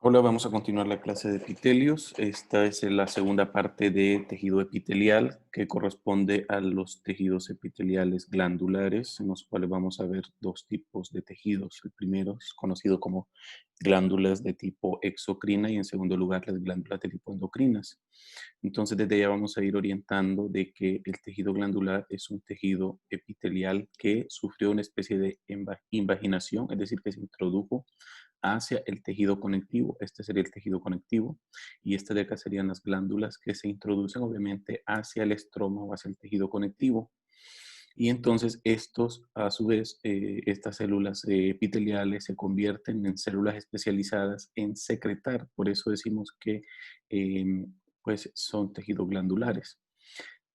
Hola, vamos a continuar la clase de epitelios. Esta es la segunda parte de tejido epitelial que corresponde a los tejidos epiteliales glandulares, en los cuales vamos a ver dos tipos de tejidos. El primero es conocido como glándulas de tipo exocrina y en segundo lugar las glándulas de tipo endocrinas. Entonces desde ya vamos a ir orientando de que el tejido glandular es un tejido epitelial que sufrió una especie de invaginación, es decir, que se introdujo hacia el tejido conectivo. Este sería el tejido conectivo y este de acá serían las glándulas que se introducen obviamente hacia el estroma o hacia el tejido conectivo. Y entonces estos, a su vez, estas células epiteliales se convierten en células especializadas en secretar. Por eso decimos que pues son tejidos glandulares.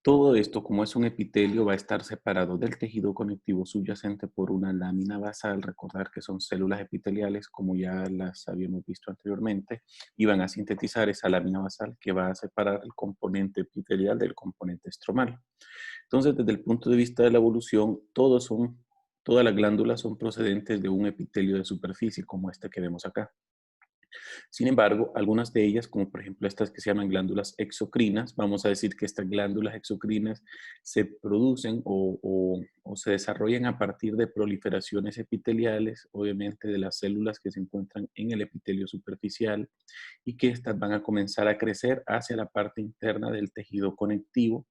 Todo esto, como es un epitelio, va a estar separado del tejido conectivo subyacente por una lámina basal. Recordar que son células epiteliales, como ya las habíamos visto anteriormente, y van a sintetizar esa lámina basal que va a separar el componente epitelial del componente estromal. Entonces, desde el punto de vista de la evolución, todas las glándulas son procedentes de un epitelio de superficie, como este que vemos acá. Sin embargo, algunas de ellas, como por ejemplo estas que se llaman glándulas exocrinas, vamos a decir que estas glándulas exocrinas se producen o se desarrollan a partir de proliferaciones epiteliales, obviamente de las células que se encuentran en el epitelio superficial y que estas van a comenzar a crecer hacia la parte interna del tejido conectivo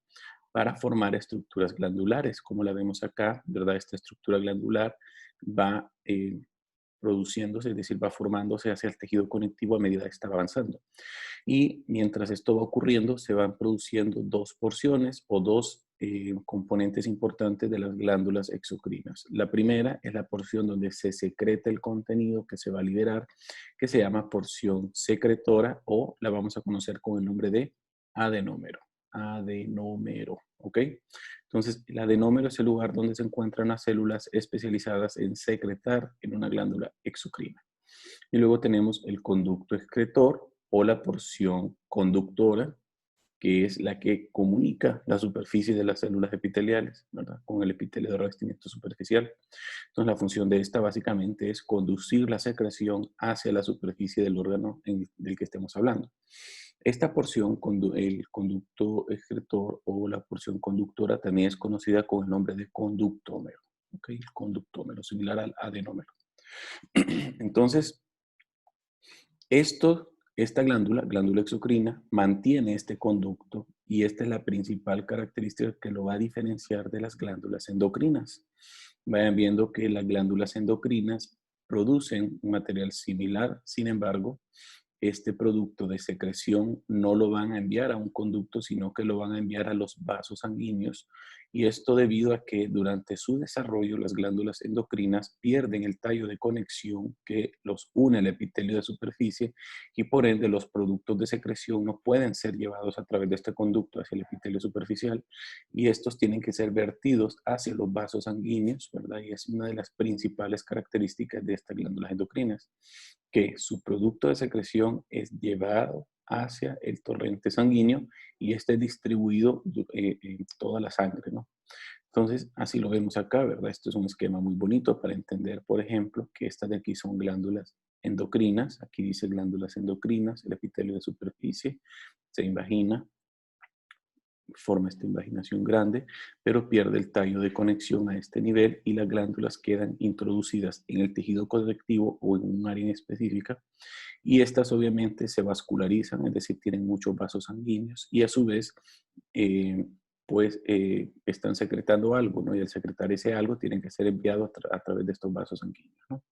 para formar estructuras glandulares, como la vemos acá, ¿verdad? Esta estructura glandular va produciéndose, es decir, va formándose hacia el tejido conectivo a medida que está avanzando. Y mientras esto va ocurriendo, se van produciendo dos porciones o dos componentes importantes de las glándulas exocrinas. La primera es la porción donde se secreta el contenido que se va a liberar, que se llama porción secretora o la vamos a conocer con el nombre de adenómero. Adenómero, ¿ok? Entonces, el adenómero es el lugar donde se encuentran las células especializadas en secretar en una glándula exocrina. Y luego tenemos el conducto excretor o la porción conductora, que es la que comunica la superficie de las células epiteliales, ¿verdad? Con el epitelio de revestimiento superficial. Entonces, la función de esta básicamente es conducir la secreción hacia la superficie del órgano del que estemos hablando. Esta porción, el conducto excretor o la porción conductora, también es conocida con el nombre de conductómero. ¿Ok? El conductómero, similar al adenómero. Entonces, esta glándula exocrina, mantiene este conducto y esta es la principal característica que lo va a diferenciar de las glándulas endocrinas. Vayan viendo que las glándulas endocrinas producen un material similar, sin embargo, este producto de secreción no lo van a enviar a un conducto, sino que lo van a enviar a los vasos sanguíneos. Y esto debido a que durante su desarrollo las glándulas endocrinas pierden el tallo de conexión que los une al epitelio de superficie y por ende los productos de secreción no pueden ser llevados a través de este conducto hacia el epitelio superficial y estos tienen que ser vertidos hacia los vasos sanguíneos, ¿verdad? Y es una de las principales características de estas glándulas endocrinas que su producto de secreción es llevado hacia el torrente sanguíneo y este es distribuido en toda la sangre, ¿no? Entonces, así lo vemos acá, ¿verdad? Esto es un esquema muy bonito para entender, por ejemplo, que estas de aquí son glándulas endocrinas. Aquí dice glándulas endocrinas, el epitelio de superficie se invagina, forma esta invaginación grande, pero pierde el tallo de conexión a este nivel y las glándulas quedan introducidas en el tejido conectivo o en un área en específica y estas obviamente se vascularizan, es decir, tienen muchos vasos sanguíneos y a su vez eh, están secretando algo, ¿no? Y al secretar ese algo tienen que ser enviado a través de estos vasos sanguíneos, ¿no?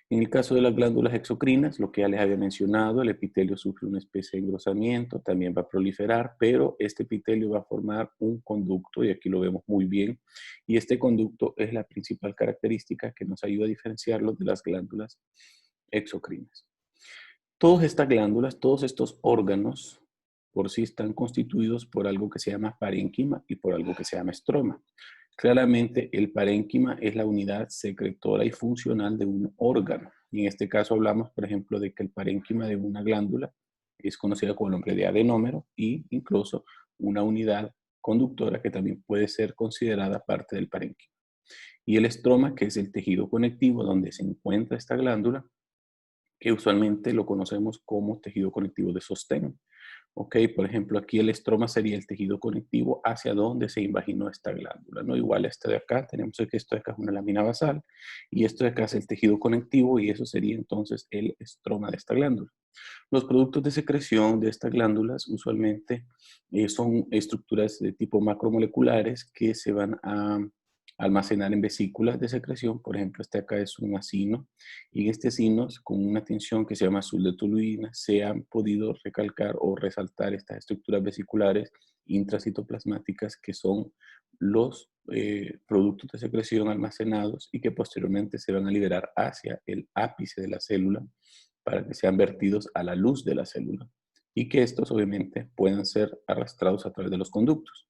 En el caso de las glándulas exocrinas, lo que ya les había mencionado, el epitelio sufre una especie de engrosamiento, también va a proliferar, pero este epitelio va a formar un conducto, y aquí lo vemos muy bien, y este conducto es la principal característica que nos ayuda a diferenciarlo de las glándulas exocrinas. Todas estas glándulas, todos estos órganos, por sí están constituidos por algo que se llama parénquima y por algo que se llama estroma. Claramente, el parénquima es la unidad secretora y funcional de un órgano. Y en este caso hablamos, por ejemplo, de que el parénquima de una glándula es conocida con el nombre de adenómero y incluso una unidad conductora que también puede ser considerada parte del parénquima. Y el estroma, que es el tejido conectivo donde se encuentra esta glándula, que usualmente lo conocemos como tejido conectivo de sostén. Ok, por ejemplo, aquí el estroma sería el tejido conectivo hacia donde se invaginó esta glándula, ¿no? Igual este de acá, tenemos que esto de acá es una lámina basal y esto de acá es el tejido conectivo y eso sería entonces el estroma de esta glándula. Los productos de secreción de estas glándulas usualmente son estructuras de tipo macromoleculares que se van a almacenar en vesículas de secreción. Por ejemplo, este acá es un acino y en este acino, con una tensión que se llama azul de toluidina, se han podido recalcar o resaltar estas estructuras vesiculares intracitoplasmáticas que son los productos de secreción almacenados y que posteriormente se van a liberar hacia el ápice de la célula para que sean vertidos a la luz de la célula y que estos obviamente puedan ser arrastrados a través de los conductos.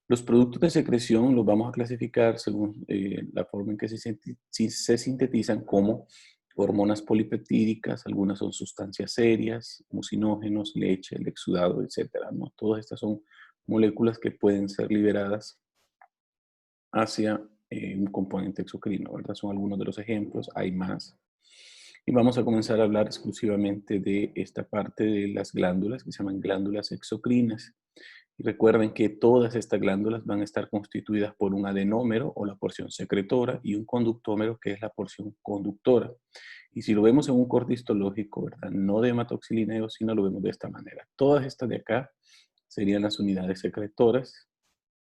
Los productos de secreción los vamos a clasificar según la forma en que se sintetizan como hormonas polipeptídicas, algunas son sustancias serias, mucinógenos, leche, el exudado, etcétera, ¿no? Todas estas son moléculas que pueden ser liberadas hacia un componente exocrino, ¿verdad? Son algunos de los ejemplos, hay más. Y vamos a comenzar a hablar exclusivamente de esta parte de las glándulas que se llaman glándulas exocrinas. Y recuerden que todas estas glándulas van a estar constituidas por un adenómero o la porción secretora y un conductómero que es la porción conductora. Y si lo vemos en un corte histológico, ¿verdad? No de hematoxilineo, sino lo vemos de esta manera. Todas estas de acá serían las unidades secretoras,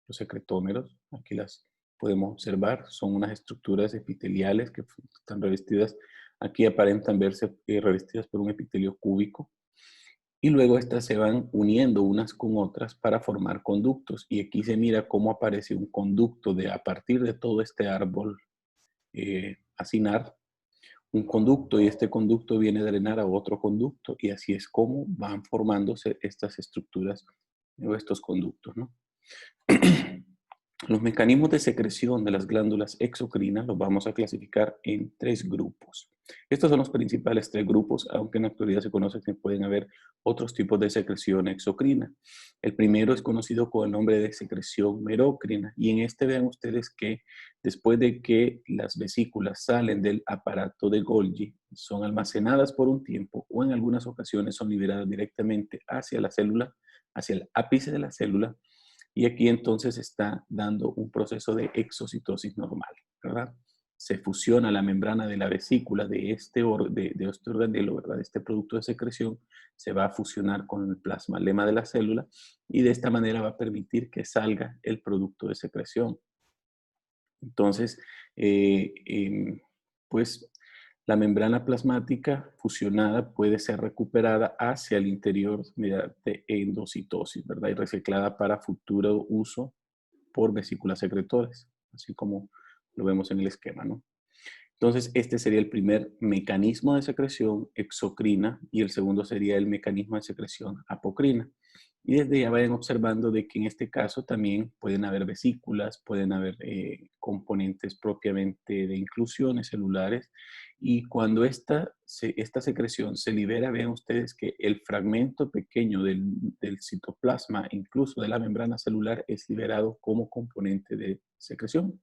los secretómeros. Aquí las podemos observar. Son unas estructuras epiteliales que están revestidas. Aquí aparentan verse revestidas por un epitelio cúbico. Y luego estas se van uniendo unas con otras para formar conductos. Y aquí se mira cómo aparece un conducto de a partir de todo este árbol acinar, un conducto y este conducto viene a drenar a otro conducto y así es como van formándose estas estructuras o estos conductos, ¿no? Los mecanismos de secreción de las glándulas exocrinas los vamos a clasificar en tres grupos. Estos son los principales tres grupos, aunque en la actualidad se conoce que pueden haber otros tipos de secreción exocrina. El primero es conocido con el nombre de secreción merocrina y en este vean ustedes que después de que las vesículas salen del aparato de Golgi, son almacenadas por un tiempo o en algunas ocasiones son liberadas directamente hacia la célula, hacia el ápice de la célula. Y aquí entonces está dando un proceso de exocitosis normal, ¿verdad? Se fusiona la membrana de la vesícula de este organelo, ¿verdad? De este producto de secreción, se va a fusionar con el plasma lema de la célula y de esta manera va a permitir que salga el producto de secreción. Entonces, pues la membrana plasmática fusionada puede ser recuperada hacia el interior mediante endocitosis, ¿verdad? Y reciclada para futuro uso por vesículas secretores, así como lo vemos en el esquema, ¿no? Entonces, este sería el primer mecanismo de secreción exocrina y el segundo sería el mecanismo de secreción apocrina. Y desde ya vayan observando de que en este caso también pueden haber vesículas, pueden haber componentes propiamente de inclusiones celulares. Y cuando esta secreción se libera, vean ustedes que el fragmento pequeño del citoplasma, incluso de la membrana celular, es liberado como componente de secreción.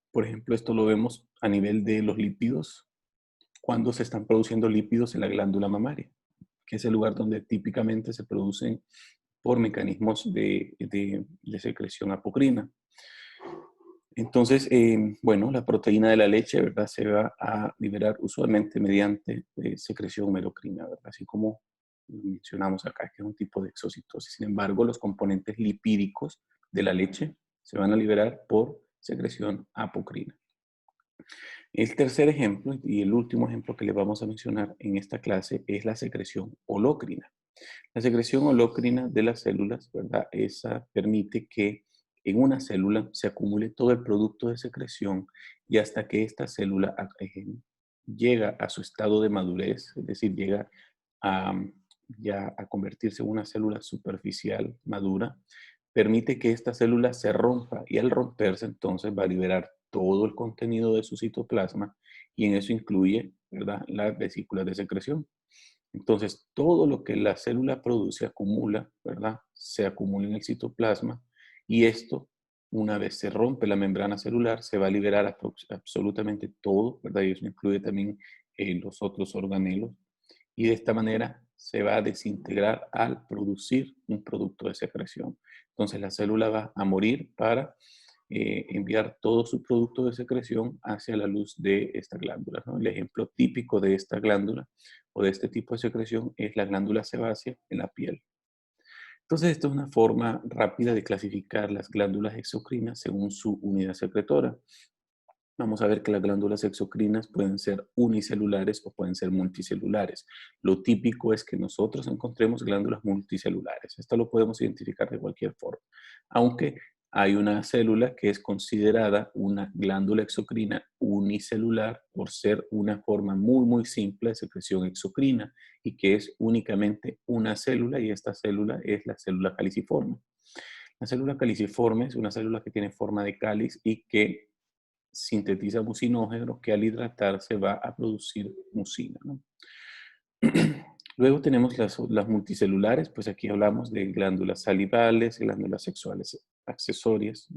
Por ejemplo, esto lo vemos a nivel de los lípidos, cuando se están produciendo lípidos en la glándula mamaria, que es el lugar donde típicamente se producen por mecanismos de secreción apocrina. Entonces, bueno, la proteína de la leche, ¿verdad? Se va a liberar usualmente mediante secreción merocrina, ¿verdad? Así como mencionamos acá, que es un tipo de exocitosis. Sin embargo, los componentes lipídicos de la leche se van a liberar por secreción apocrina. El tercer ejemplo y el último ejemplo que les vamos a mencionar en esta clase es la secreción holocrina. La secreción holocrina de las células, ¿verdad? Esa permite que en una célula se acumule todo el producto de secreción y hasta que esta célula llega a su estado de madurez, es decir, llega a, ya a convertirse en una célula superficial madura, permite que esta célula se rompa y al romperse entonces va a liberar todo el contenido de su citoplasma y en eso incluye, ¿verdad?, las vesículas de secreción. Entonces, todo lo que la célula produce acumula, ¿verdad? Se acumula en el citoplasma y esto, una vez se rompe la membrana celular, se va a liberar absolutamente todo, ¿verdad? Y eso incluye también los otros organelos y de esta manera se va a desintegrar al producir un producto de secreción. Entonces la célula va a morir para enviar todo su producto de secreción hacia la luz de esta glándula, ¿no? El ejemplo típico de esta glándula o de este tipo de secreción es la glándula sebácea en la piel. Entonces, esto es una forma rápida de clasificar las glándulas exocrinas según su unidad secretora. Vamos a ver que las glándulas exocrinas pueden ser unicelulares o pueden ser multicelulares. Lo típico es que nosotros encontremos glándulas multicelulares. Esto lo podemos identificar de cualquier forma. Aunque hay una célula que es considerada una glándula exocrina unicelular por ser una forma muy simple de secreción exocrina y que es únicamente una célula y esta célula es la célula caliciforme. La célula caliciforme es una célula que tiene forma de cáliz y que sintetiza mucinógeno que al hidratarse va a producir mucina, ¿no? Luego tenemos las multicelulares, pues aquí hablamos de glándulas salivales, glándulas sexuales accesorias,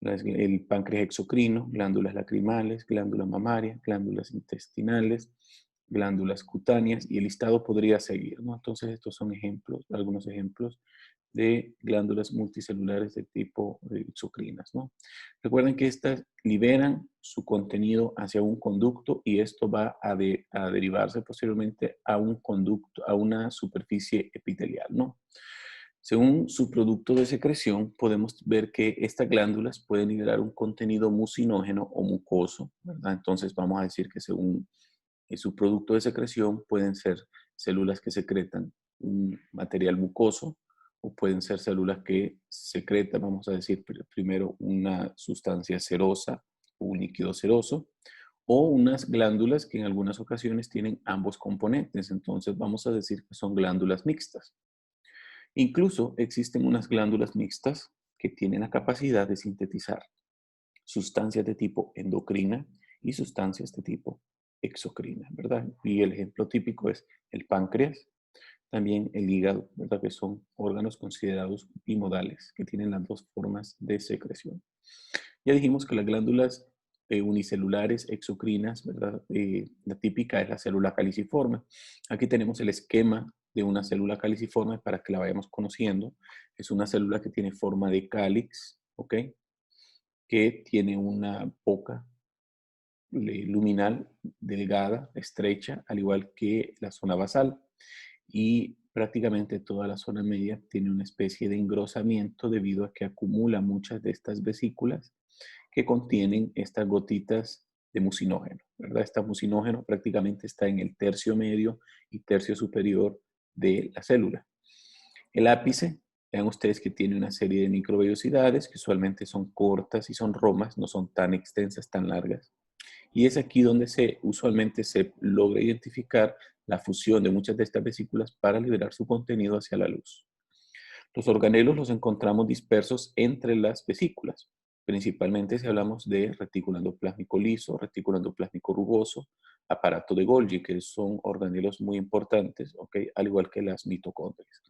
el páncreas exocrino, glándulas lacrimales, glándulas mamarias, glándulas intestinales, glándulas cutáneas y el listado podría seguir, ¿no? Entonces estos son ejemplos, algunos ejemplos de glándulas multicelulares de tipo exocrinas, ¿no? Recuerden que estas liberan su contenido hacia un conducto y esto va a derivarse posteriormente a un conducto, a una superficie epitelial, ¿no? Según su producto de secreción, podemos ver que estas glándulas pueden liberar un contenido mucinógeno o mucoso, ¿verdad? Entonces vamos a decir que según su producto de secreción pueden ser células que secretan un material mucoso o pueden ser células que secretan, vamos a decir primero, una sustancia cerosa o un líquido ceroso o unas glándulas que en algunas ocasiones tienen ambos componentes. Entonces vamos a decir que son glándulas mixtas. Incluso existen unas glándulas mixtas que tienen la capacidad de sintetizar sustancias de tipo endocrina y sustancias de tipo exocrina, ¿verdad? Y el ejemplo típico es el páncreas, también el hígado, ¿verdad? Que son órganos considerados bimodales, que tienen las dos formas de secreción. Ya dijimos que las glándulas unicelulares exocrinas, ¿verdad? La típica es la célula caliciforme. Aquí tenemos el esquema de una célula caliciforme para que la vayamos conociendo. Es una célula que tiene forma de cáliz, ¿ok? Que tiene una boca luminal delgada, estrecha, al igual que la zona basal. Y prácticamente toda la zona media tiene una especie de engrosamiento debido a que acumula muchas de estas vesículas que contienen estas gotitas de mucinógeno, ¿verdad? Este mucinógeno prácticamente está en el tercio medio y tercio superior de la célula. El ápice, vean ustedes que tiene una serie de microvellosidades que usualmente son cortas y son romas, no son tan extensas, tan largas. Y es aquí donde usualmente se logra identificar la fusión de muchas de estas vesículas para liberar su contenido hacia la luz. Los organelos los encontramos dispersos entre las vesículas, principalmente si hablamos de retículo endoplásmico liso, retículo endoplásmico rugoso, aparato de Golgi, que son organelos muy importantes, ¿okay? Al igual que las mitocondrias.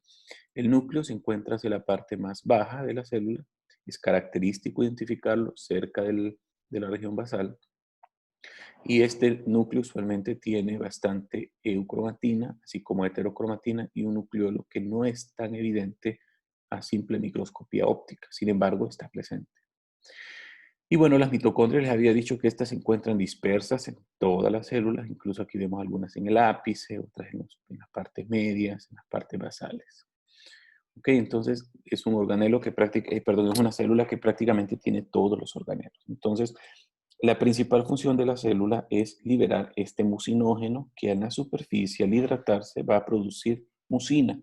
El núcleo se encuentra hacia la parte más baja de la célula, es característico identificarlo cerca de la región basal, y este núcleo usualmente tiene bastante eucromatina, así como heterocromatina y un nucleolo que no es tan evidente a simple microscopía óptica, sin embargo está presente. Y bueno, las mitocondrias les había dicho que estas se encuentran dispersas en todas las células, incluso aquí vemos algunas en el ápice, otras en las partes medias, en las partes basales. Ok, entonces es un organelo que perdón, es una célula que prácticamente tiene todos los organelos. Entonces, la principal función de la célula es liberar este mucinógeno que en la superficie al hidratarse va a producir mucina.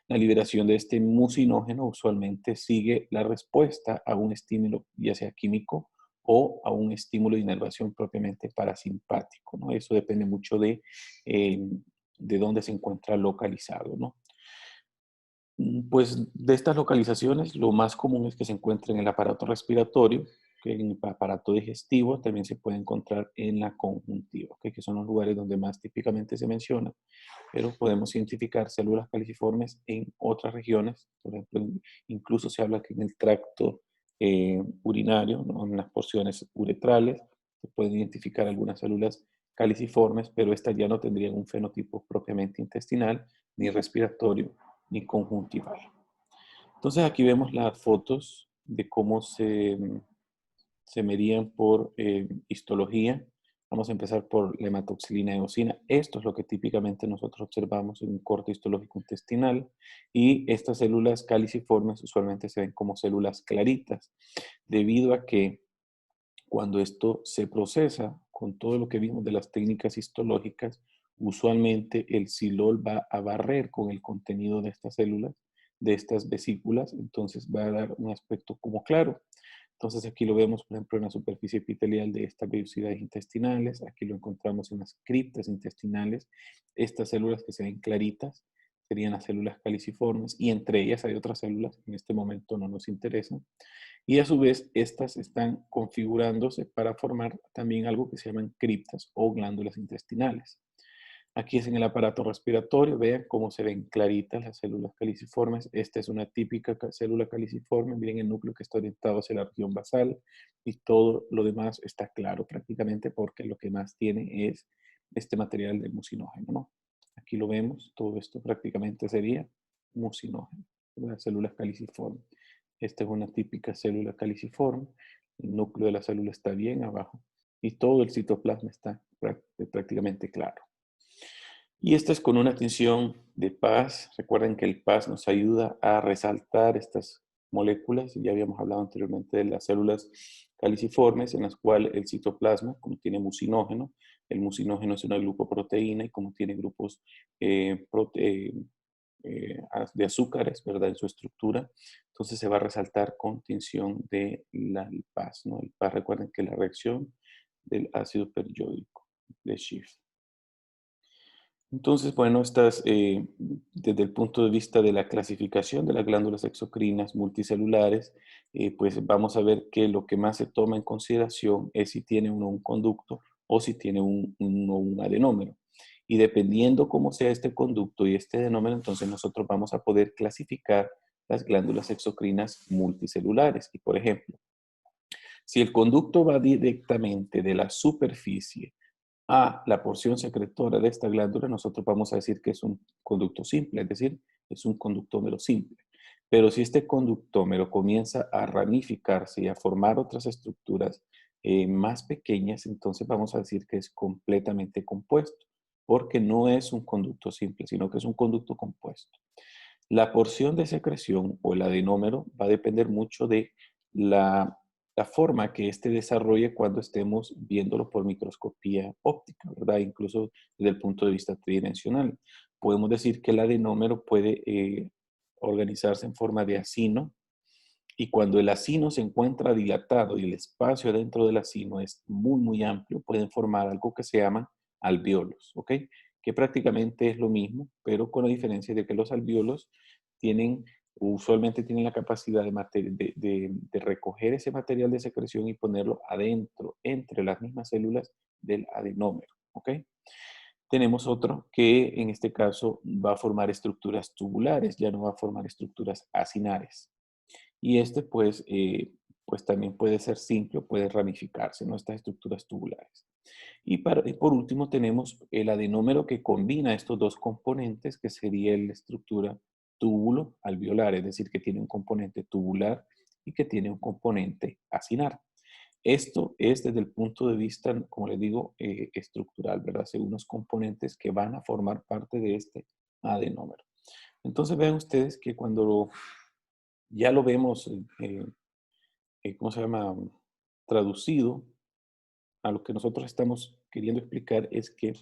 La liberación de este mucinógeno usualmente sigue la respuesta a un estímulo, ya sea químico o a un estímulo de inervación propiamente parasimpático, ¿no? Eso depende mucho de dónde se encuentra localizado, ¿no? Pues de estas localizaciones, lo más común es que se encuentre en el aparato respiratorio, que en el aparato digestivo también se puede encontrar en la conjuntiva, que son los lugares donde más típicamente se menciona, pero podemos identificar células caliciformes en otras regiones, por ejemplo, incluso se habla que en el tracto urinario, ¿no? En las porciones uretrales, se pueden identificar algunas células caliciformes, pero estas ya no tendrían un fenotipo propiamente intestinal, ni respiratorio, ni conjuntival. Entonces aquí vemos las fotos de cómo se medían por histología. Vamos a empezar por la hematoxilina eosina. Esto es lo que típicamente nosotros observamos en un corte histológico intestinal. Y estas células caliciformes usualmente se ven como células claritas, debido a que cuando esto se procesa con todo lo que vimos de las técnicas histológicas, usualmente el silol va a barrer con el contenido de estas células, de estas vesículas, entonces va a dar un aspecto como claro. Entonces aquí lo vemos, por ejemplo, en la superficie epitelial de estas vellosidades intestinales. Aquí lo encontramos en las criptas intestinales. Estas células que se ven claritas serían las células caliciformes y entre ellas hay otras células que en este momento no nos interesan. Y a su vez, estas están configurándose para formar también algo que se llaman criptas o glándulas intestinales. Aquí es en el aparato respiratorio, vean cómo se ven claritas las células caliciformes. Esta es una típica célula caliciforme, miren el núcleo que está orientado hacia la región basal y todo lo demás está claro prácticamente porque lo que más tiene es este material del mucinógeno, ¿no? Aquí lo vemos, todo esto prácticamente sería mucinógeno, las células caliciformes. Esta es una típica célula caliciforme, el núcleo de la célula está bien abajo y todo el citoplasma está prácticamente claro. Y esta es con una tinción de PAS. Recuerden que el PAS nos ayuda a resaltar estas moléculas. Ya habíamos hablado anteriormente de las células caliciformes, en las cuales el citoplasma, como tiene mucinógeno, el mucinógeno es una glucoproteína y como tiene grupos eh, prote de azúcares, ¿verdad? En su estructura, entonces se va a resaltar con tinción de el PAS, ¿no? El PAS, recuerden que es la reacción del ácido periódico de Schiff. Entonces, bueno, estas, desde el punto de vista de la clasificación de las glándulas exocrinas multicelulares, pues vamos a ver que lo que más se toma en consideración es si tiene uno un conducto o si tiene un adenómero. Y dependiendo cómo sea este conducto y este adenómero, entonces nosotros vamos a poder clasificar las glándulas exocrinas multicelulares. Y por ejemplo, si el conducto va directamente de la superficie a la porción secretora de esta glándula, nosotros vamos a decir que es un conducto simple, es decir, es un conductómero simple. Pero si este conductómero comienza a ramificarse y a formar otras estructuras más pequeñas, entonces vamos a decir que es completamente compuesto, porque no es un conducto simple, sino que es un conducto compuesto. La porción de secreción o el adenómero va a depender mucho de la forma que éste desarrolle cuando estemos viéndolo por microscopía óptica, ¿verdad? Incluso desde el punto de vista tridimensional. Podemos decir que el adenómero puede organizarse en forma de acino y cuando el acino se encuentra dilatado y el espacio dentro del acino es muy, muy amplio, pueden formar algo que se llama alvéolos, ¿ok? Que prácticamente es lo mismo, pero con la diferencia de que los alvéolos tienen, usualmente tienen la capacidad de recoger ese material de secreción y ponerlo adentro, entre las mismas células del adenómero, ¿ok? Tenemos otro que en este caso va a formar estructuras tubulares, ya no va a formar estructuras acinares. Y este, pues, pues también puede ser simple o puede ramificarse, ¿no? Estas estructuras tubulares. Y por último tenemos el adenómero que combina estos dos componentes, que sería la estructura túbulo alveolar, es decir, que tiene un componente tubular y que tiene un componente acinar. Esto es desde el punto de vista, como les digo, estructural, ¿verdad? Según los componentes que van a formar parte de este adenómero. Entonces vean ustedes que cuando ya lo vemos, ¿cómo se llama? Traducido a lo que nosotros estamos queriendo explicar es que,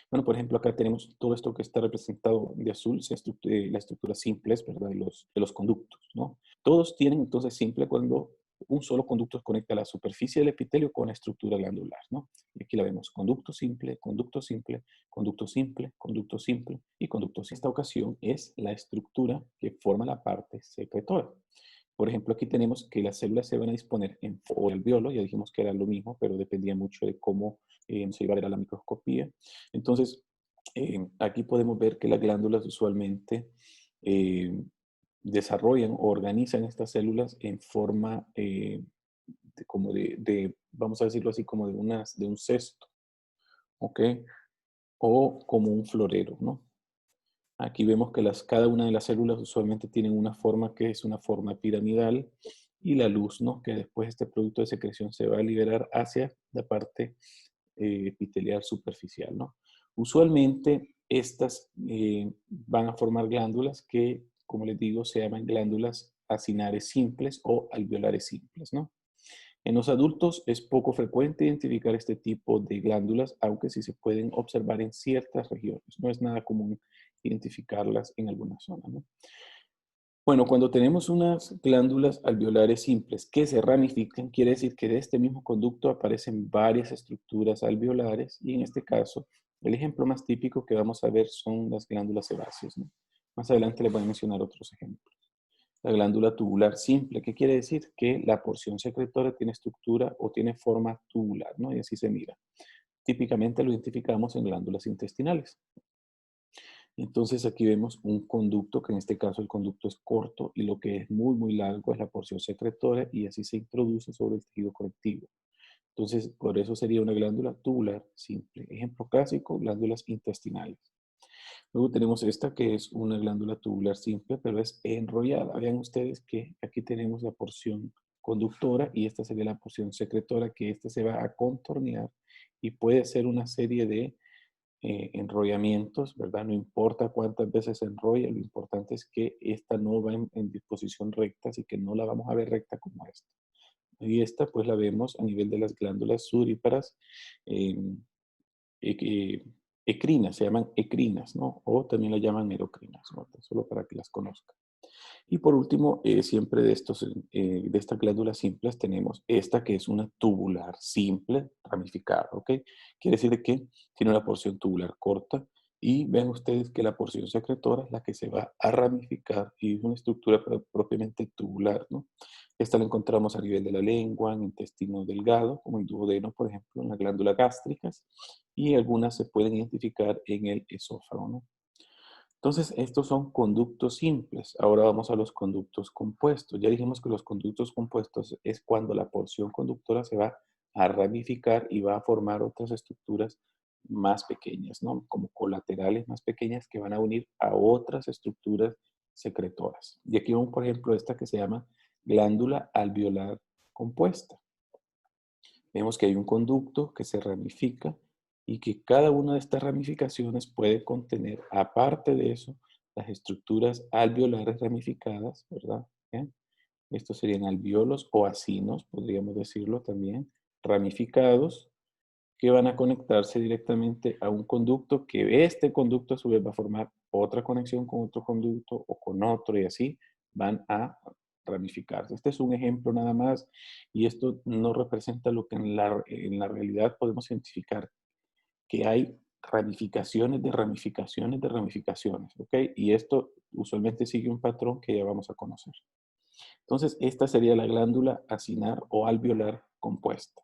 bueno, por ejemplo, acá tenemos todo esto que está representado de azul, la estructura simple, ¿verdad? De los conductos, ¿no? Todos tienen entonces simple cuando un solo conducto conecta la superficie del epitelio con la estructura glandular, ¿no? Y aquí la vemos, conducto simple, conducto simple, conducto simple, conducto simple y conducto simple. Esta ocasión es la estructura que forma la parte secretora. Por ejemplo, aquí tenemos que las células se van a disponer en o alveolo, ya dijimos que era lo mismo, pero dependía mucho de cómo se iba a ver a la microscopía. Entonces, aquí podemos ver que las glándulas usualmente eh, desarrollan o organizan estas células en forma como vamos a decirlo así, como de un cesto, ¿ok? O como un florero, ¿no? Aquí vemos que cada una de las células usualmente tienen una forma que es una forma piramidal y la luz, ¿no? Que después este producto de secreción se va a liberar hacia la parte epitelial superficial, ¿no? Usualmente estas van a formar glándulas que, como les digo, se llaman glándulas acinares simples o alveolares simples, ¿no? En los adultos es poco frecuente identificar este tipo de glándulas, aunque sí se pueden observar en ciertas regiones. No es nada común identificarlas en alguna zona, ¿no? Bueno, cuando tenemos unas glándulas alveolares simples que se ramifican, quiere decir que de este mismo conducto aparecen varias estructuras alveolares y en este caso, el ejemplo más típico que vamos a ver son las glándulas sebáceas, ¿no? Más adelante les voy a mencionar otros ejemplos. La glándula tubular simple, ¿qué quiere decir? Que la porción secretora tiene estructura o tiene forma tubular, ¿no? Y así se mira. Típicamente lo identificamos en glándulas intestinales. Entonces aquí vemos un conducto, que en este caso el conducto es corto y lo que es muy, muy largo es la porción secretora y así se introduce sobre el tejido conectivo. Entonces, por eso sería una glándula tubular simple. Ejemplo clásico, glándulas intestinales. Luego tenemos esta que es una glándula tubular simple, pero es enrollada. Vean ustedes que aquí tenemos la porción conductora y esta sería la porción secretora, que esta se va a contornear y puede ser una serie de enrollamientos, ¿verdad? No importa cuántas veces se enrolla, lo importante es que esta no va en disposición recta, así que no la vamos a ver recta como esta. Y esta pues la vemos a nivel de las glándulas sudoríparas, eh, eh, ecrinas, se llaman ecrinas, ¿no? O también la llaman merocrinas, ¿no? Solo para que las conozcan. Y por último, siempre de estas glándulas simples tenemos esta que es una tubular simple ramificada, ¿ok? Quiere decir que tiene una porción tubular corta y ven ustedes que la porción secretora es la que se va a ramificar y es una estructura propiamente tubular, ¿no? Esta la encontramos a nivel de la lengua, en intestino delgado, como el duodeno, por ejemplo, en las glándulas gástricas y algunas se pueden identificar en el esófago, ¿no? Entonces, estos son conductos simples. Ahora vamos a los conductos compuestos. Ya dijimos que los conductos compuestos es cuando la porción conductora se va a ramificar y va a formar otras estructuras más pequeñas, ¿no? Como colaterales más pequeñas que van a unir a otras estructuras secretoras. Y aquí vemos, por ejemplo, esta que se llama glándula alveolar compuesta. Vemos que hay un conducto que se ramifica y que cada una de estas ramificaciones puede contener, aparte de eso, las estructuras alveolares ramificadas, ¿verdad? ¿Bien? Estos serían alveolos o acinos, podríamos decirlo también, ramificados, que van a conectarse directamente a un conducto, que este conducto a su vez va a formar otra conexión con otro conducto o con otro y así van a ramificarse. Este es un ejemplo nada más y esto no representa lo que en la realidad podemos identificar, que hay ramificaciones de ramificaciones de ramificaciones, ¿ok? Y esto usualmente sigue un patrón que ya vamos a conocer. Entonces, esta sería la glándula acinar o alveolar compuesta.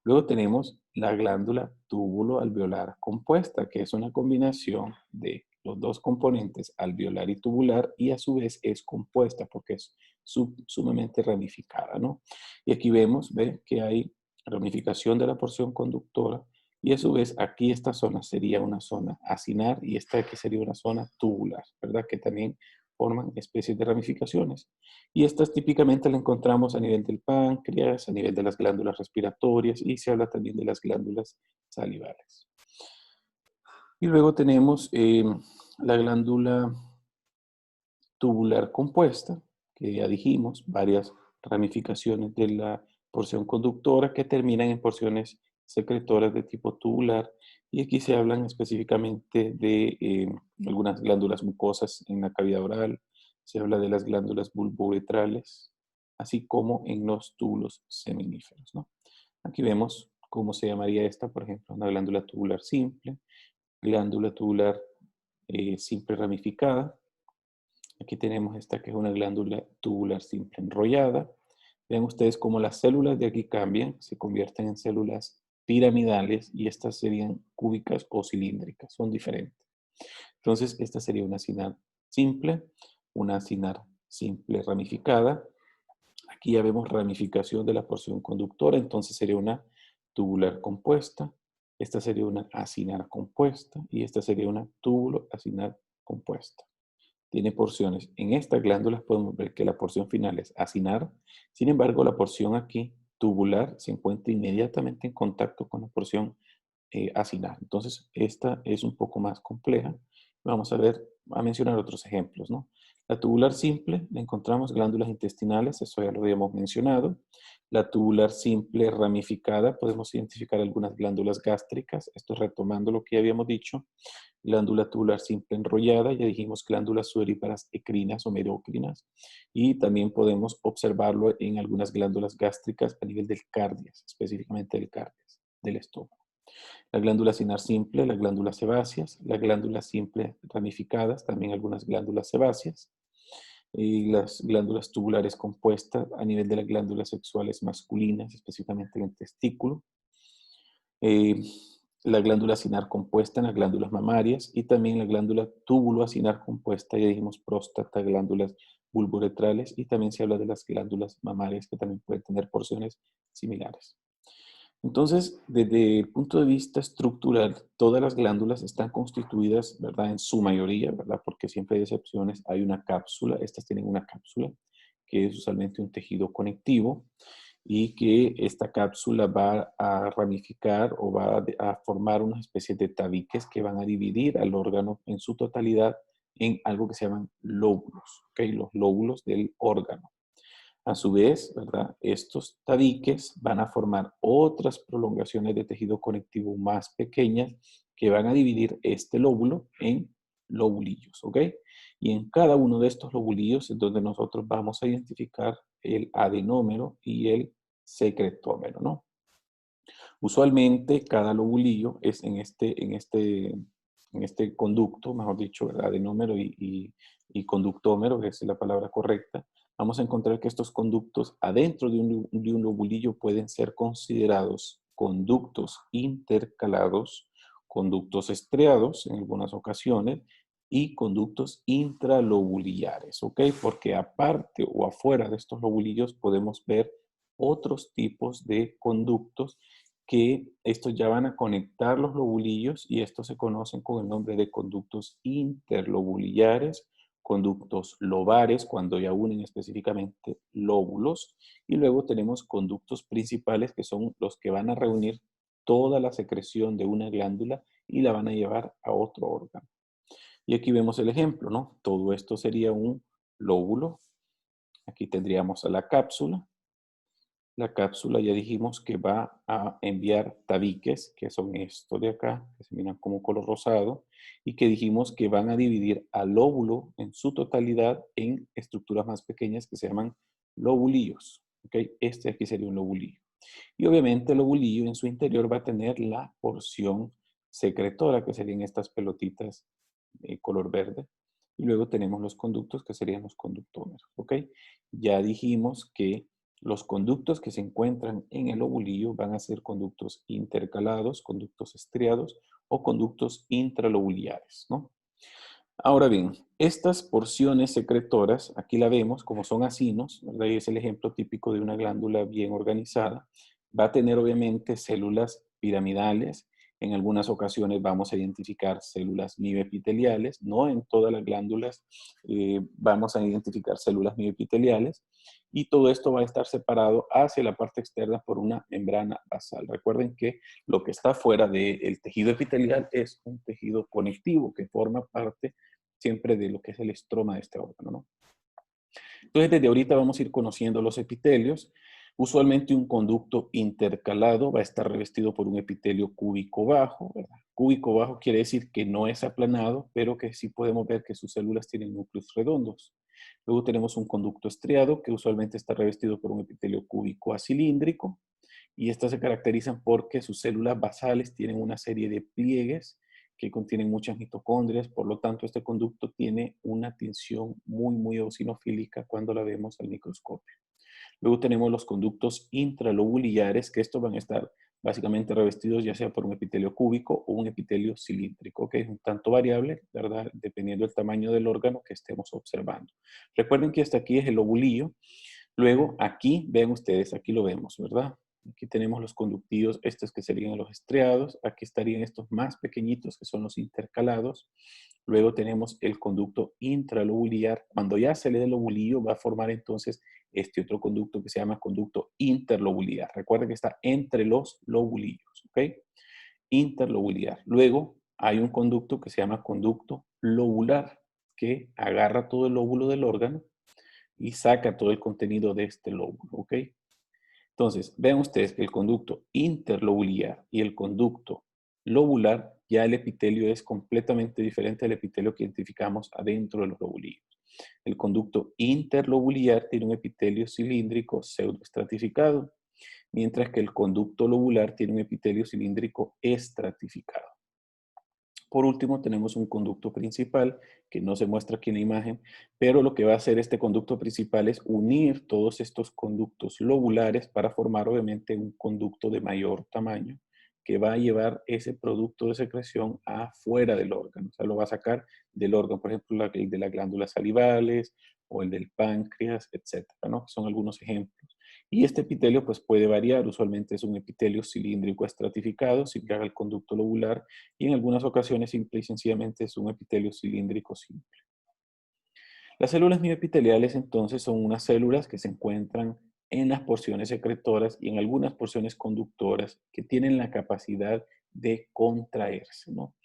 Luego tenemos la glándula túbulo alveolar compuesta, que es una combinación de los dos componentes, alveolar y tubular, y a su vez es compuesta porque es sumamente ramificada, ¿no? Y aquí vemos, ¿ve? Que hay ramificación de la porción conductora, y a su vez aquí esta zona sería una zona acinar y esta aquí sería una zona tubular, ¿verdad? Que también forman especies de ramificaciones. Y estas típicamente las encontramos a nivel del páncreas, a nivel de las glándulas respiratorias y se habla también de las glándulas salivales. Y luego tenemos la glándula tubular compuesta, que ya dijimos, varias ramificaciones de la porción conductora que terminan en porciones secretoras de tipo tubular. Y aquí se hablan específicamente de algunas glándulas mucosas en la cavidad oral, se habla de las glándulas bulbouretrales, así como en los túbulos seminíferos, ¿no? Aquí vemos cómo se llamaría esta, por ejemplo, una glándula tubular simple, glándula tubular simple ramificada. Aquí tenemos esta que es una glándula tubular simple enrollada. Vean ustedes cómo las células de aquí cambian, se convierten en células piramidales y estas serían cúbicas o cilíndricas, son diferentes. Entonces, esta sería una acinar simple ramificada. Aquí ya vemos ramificación de la porción conductora, entonces sería una tubular compuesta. Esta sería una acinar compuesta y esta sería una túbulo acinar compuesta. Tiene porciones. En estas glándulas podemos ver que la porción final es acinar. Sin embargo, la porción aquí, tubular, se encuentra inmediatamente en contacto con la porción acinar. Entonces, esta es un poco más compleja. Vamos a mencionar otros ejemplos, ¿no? La tubular simple, la encontramos glándulas intestinales, eso ya lo habíamos mencionado. La tubular simple ramificada, podemos identificar algunas glándulas gástricas, esto es retomando lo que ya habíamos dicho. Glándula tubular simple enrollada, ya dijimos glándulas sudoríparas ecrinas o merocrinas, y también podemos observarlo en algunas glándulas gástricas a nivel del cardias, específicamente del cardias, del estómago. La glándula acinar simple, las glándulas sebáceas, las glándulas simples ramificadas, también algunas glándulas sebáceas, y las glándulas tubulares compuestas a nivel de las glándulas sexuales masculinas, específicamente en el testículo, eh, la glándula acinar compuesta en las glándulas mamarias y también la glándula túbulo acinar compuesta, ya dijimos próstata, glándulas vulvoretrales y también se habla de las glándulas mamarias que también pueden tener porciones similares. Entonces, desde el punto de vista estructural, todas las glándulas están constituidas, ¿verdad? En su mayoría, ¿verdad? Porque siempre hay excepciones. Hay una cápsula, estas tienen una cápsula, que es usualmente un tejido conectivo, y que esta cápsula va a ramificar o va a formar una especie de tabiques que van a dividir al órgano en su totalidad en algo que se llaman lóbulos, ¿ok? Los lóbulos del órgano. A su vez, ¿verdad? Estos tabiques van a formar otras prolongaciones de tejido conectivo más pequeñas que van a dividir este lóbulo en lobulillos, ¿ok? Y en cada uno de estos lobulillos es donde nosotros vamos a identificar el adenómero y el secretómero, ¿no? Usualmente cada lobulillo es en este conducto, mejor dicho, ¿verdad? Adenómero y conductómero, que es la palabra correcta. Vamos a encontrar que estos conductos adentro de un lobulillo pueden ser considerados conductos intercalados, conductos estriados en algunas ocasiones y conductos intralobuliares, ¿ok? Porque aparte o afuera de estos lobulillos podemos ver otros tipos de conductos que estos ya van a conectar los lobulillos y estos se conocen con el nombre de conductos interlobuliares, conductos lobares, cuando ya unen específicamente lóbulos, y luego tenemos conductos principales que son los que van a reunir toda la secreción de una glándula y la van a llevar a otro órgano. Y aquí vemos el ejemplo, ¿no? Todo esto sería un lóbulo. Aquí tendríamos a la cápsula. La cápsula ya dijimos que va a enviar tabiques, que son estos de acá, que se miran como color rosado, y que dijimos que van a dividir al lóbulo en su totalidad en estructuras más pequeñas que se llaman lobulillos. ¿Okay? Este aquí sería un lobulillo. Y obviamente el lobulillo en su interior va a tener la porción secretora, que serían estas pelotitas color verde. Y luego tenemos los conductos, que serían los conductómeros. ¿Ok? Ya dijimos que los conductos que se encuentran en el lobulillo van a ser conductos intercalados, conductos estriados o conductos intralobuliares, ¿no? Ahora bien, estas porciones secretoras, aquí la vemos como son acinos, ¿verdad? Y es el ejemplo típico de una glándula bien organizada. Va a tener obviamente células piramidales. En algunas ocasiones vamos a identificar células mioepiteliales. No en todas las glándulas vamos a identificar células mioepiteliales. Y todo esto va a estar separado hacia la parte externa por una membrana basal. Recuerden que lo que está fuera del tejido epitelial es un tejido conectivo que forma parte siempre de lo que es el estroma de este órgano, ¿no? Entonces, desde ahorita vamos a ir conociendo los epitelios. Usualmente un conducto intercalado va a estar revestido por un epitelio cúbico bajo, ¿verdad? Cúbico bajo quiere decir que no es aplanado, pero que sí podemos ver que sus células tienen núcleos redondos. Luego tenemos un conducto estriado que usualmente está revestido por un epitelio cúbico acilíndrico y estas se caracterizan porque sus células basales tienen una serie de pliegues que contienen muchas mitocondrias, por lo tanto este conducto tiene una tinción muy eosinofílica cuando la vemos al microscopio. Luego tenemos los conductos intralobuliares, que estos van a estar básicamente revestidos ya sea por un epitelio cúbico o un epitelio cilíndrico, que es un tanto variable, ¿verdad? Dependiendo del tamaño del órgano que estemos observando. Recuerden que hasta aquí es el lobulillo. Luego aquí, vean ustedes, aquí lo vemos, ¿verdad? Aquí tenemos los conductivos, estos que serían los estriados. Aquí estarían estos más pequeñitos, que son los intercalados. Luego tenemos el conducto intralobular. Cuando ya se le dé el lobulillo, va a formar entonces este otro conducto que se llama conducto interlobular. Recuerden que está entre los lobulillos, ¿ok? Interlobular. Luego hay un conducto que se llama conducto lobular, que agarra todo el lóbulo del órgano y saca todo el contenido de este lóbulo, ¿ok? Entonces, vean ustedes que el conducto interlobular y el conducto lobular, ya el epitelio es completamente diferente al epitelio que identificamos adentro de los lobulillos. El conducto interlobular tiene un epitelio cilíndrico pseudoestratificado, mientras que el conducto lobular tiene un epitelio cilíndrico estratificado. Por último, tenemos un conducto principal que no se muestra aquí en la imagen, pero lo que va a hacer este conducto principal es unir todos estos conductos lobulares para formar obviamente un conducto de mayor tamaño que va a llevar ese producto de secreción afuera del órgano. O sea, lo va a sacar del órgano, por ejemplo, el de las glándulas salivales o el del páncreas, etcétera, ¿no? Son algunos ejemplos. Y este epitelio pues puede variar, usualmente es un epitelio cilíndrico estratificado, similar al conducto lobular, y en algunas ocasiones simple y sencillamente es un epitelio cilíndrico simple. Las células mioepiteliales entonces son unas células que se encuentran en las porciones secretoras y en algunas porciones conductoras que tienen la capacidad de contraerse, ¿no?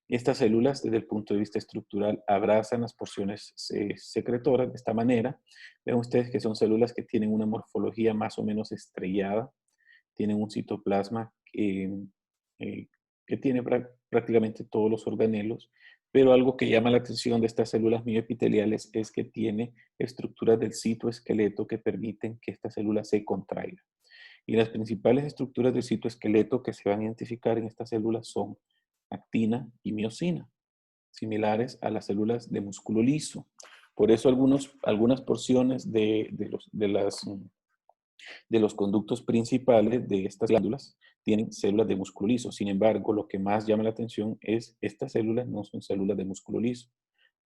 Estas células, desde el punto de vista estructural, abrazan las porciones secretoras de esta manera. Ven ustedes que son células que tienen una morfología más o menos estrellada, tienen un citoplasma eh, que tiene prácticamente todos los organelos, pero algo que llama la atención de estas células mioepiteliales es que tiene estructuras del citoesqueleto que permiten que esta célula se contraiga. Y las principales estructuras del citoesqueleto que se van a identificar en estas células son actina y miosina, similares a las células de músculo liso. Por eso algunas porciones de los conductos principales de estas glándulas tienen células de músculo liso. Sin embargo, lo que más llama la atención es estas células no son células de músculo liso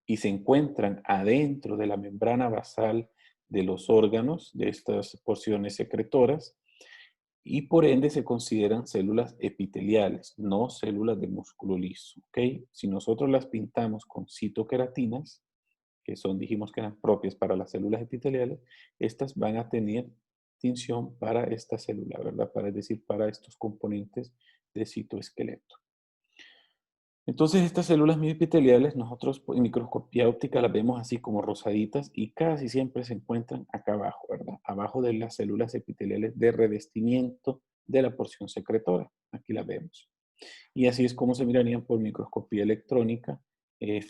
y se encuentran adentro de la membrana basal de los órganos, de estas porciones secretoras, y por ende se consideran células epiteliales, no células de músculo liso. ¿Okay? Si nosotros las pintamos con citoqueratinas, que son, dijimos que eran propias para las células epiteliales, estas van a tener tinción para esta célula, ¿verdad? Para, es decir, para estos componentes de citoesqueleto. Entonces, estas células mioepiteliales, nosotros en microscopía óptica las vemos así como rosaditas y casi siempre se encuentran acá abajo, ¿verdad? Abajo de las células epiteliales de revestimiento de la porción secretora. Aquí las vemos. Y así es como se mirarían por microscopía electrónica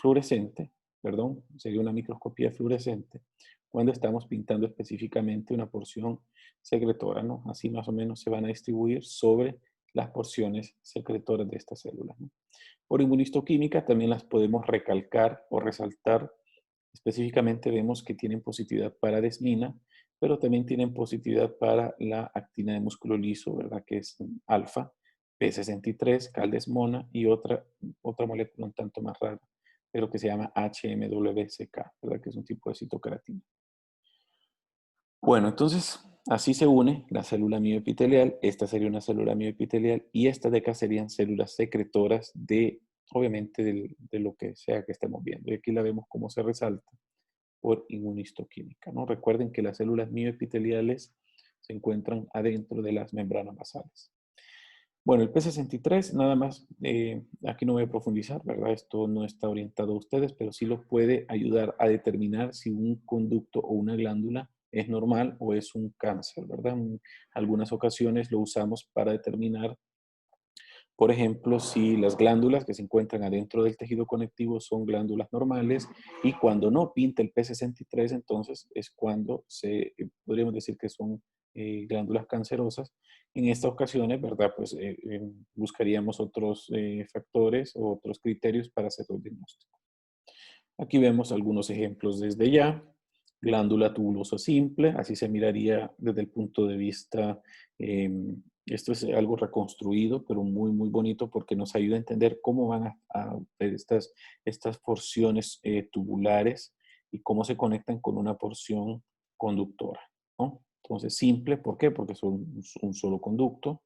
fluorescente, perdón, sería una microscopía fluorescente, cuando estamos pintando específicamente una porción secretora, ¿no? Así más o menos se van a distribuir sobre las porciones secretoras de estas células, ¿no? Por inmunistoquímica también las podemos recalcar o resaltar. Específicamente vemos que tienen positividad para desmina, pero también tienen positividad para la actina de músculo liso, ¿verdad? Que es alfa, P63, caldesmona y otra molécula un tanto más rara, pero que se llama HMWCK, ¿verdad? Que es un tipo de citoceratina. Bueno, entonces así se une la célula mioepitelial, esta sería una célula mioepitelial y estas de acá serían células secretoras de, obviamente, de lo que sea que estemos viendo. Y aquí la vemos cómo se resalta por inmunistoquímica, ¿no? Recuerden que las células mioepiteliales se encuentran adentro de las membranas basales. Bueno, el P63, nada más, aquí no voy a profundizar, ¿verdad? Esto no está orientado a ustedes, pero sí los puede ayudar a determinar si un conducto o una glándula es normal o es un cáncer, ¿verdad? En algunas ocasiones lo usamos para determinar, por ejemplo, si las glándulas que se encuentran adentro del tejido conectivo son glándulas normales y cuando no pinta el P63, entonces es cuando podríamos decir que son glándulas cancerosas. En estas ocasiones, ¿verdad? Pues buscaríamos otros factores o otros criterios para hacer el diagnóstico. Aquí vemos algunos ejemplos desde ya. Glándula tubulosa simple, así se miraría desde el punto de vista, esto es algo reconstruido, pero muy, muy bonito porque nos ayuda a entender cómo van a ver estas porciones tubulares y cómo se conectan con una porción conductora, ¿no? Entonces, simple, ¿por qué? Porque son un solo conducto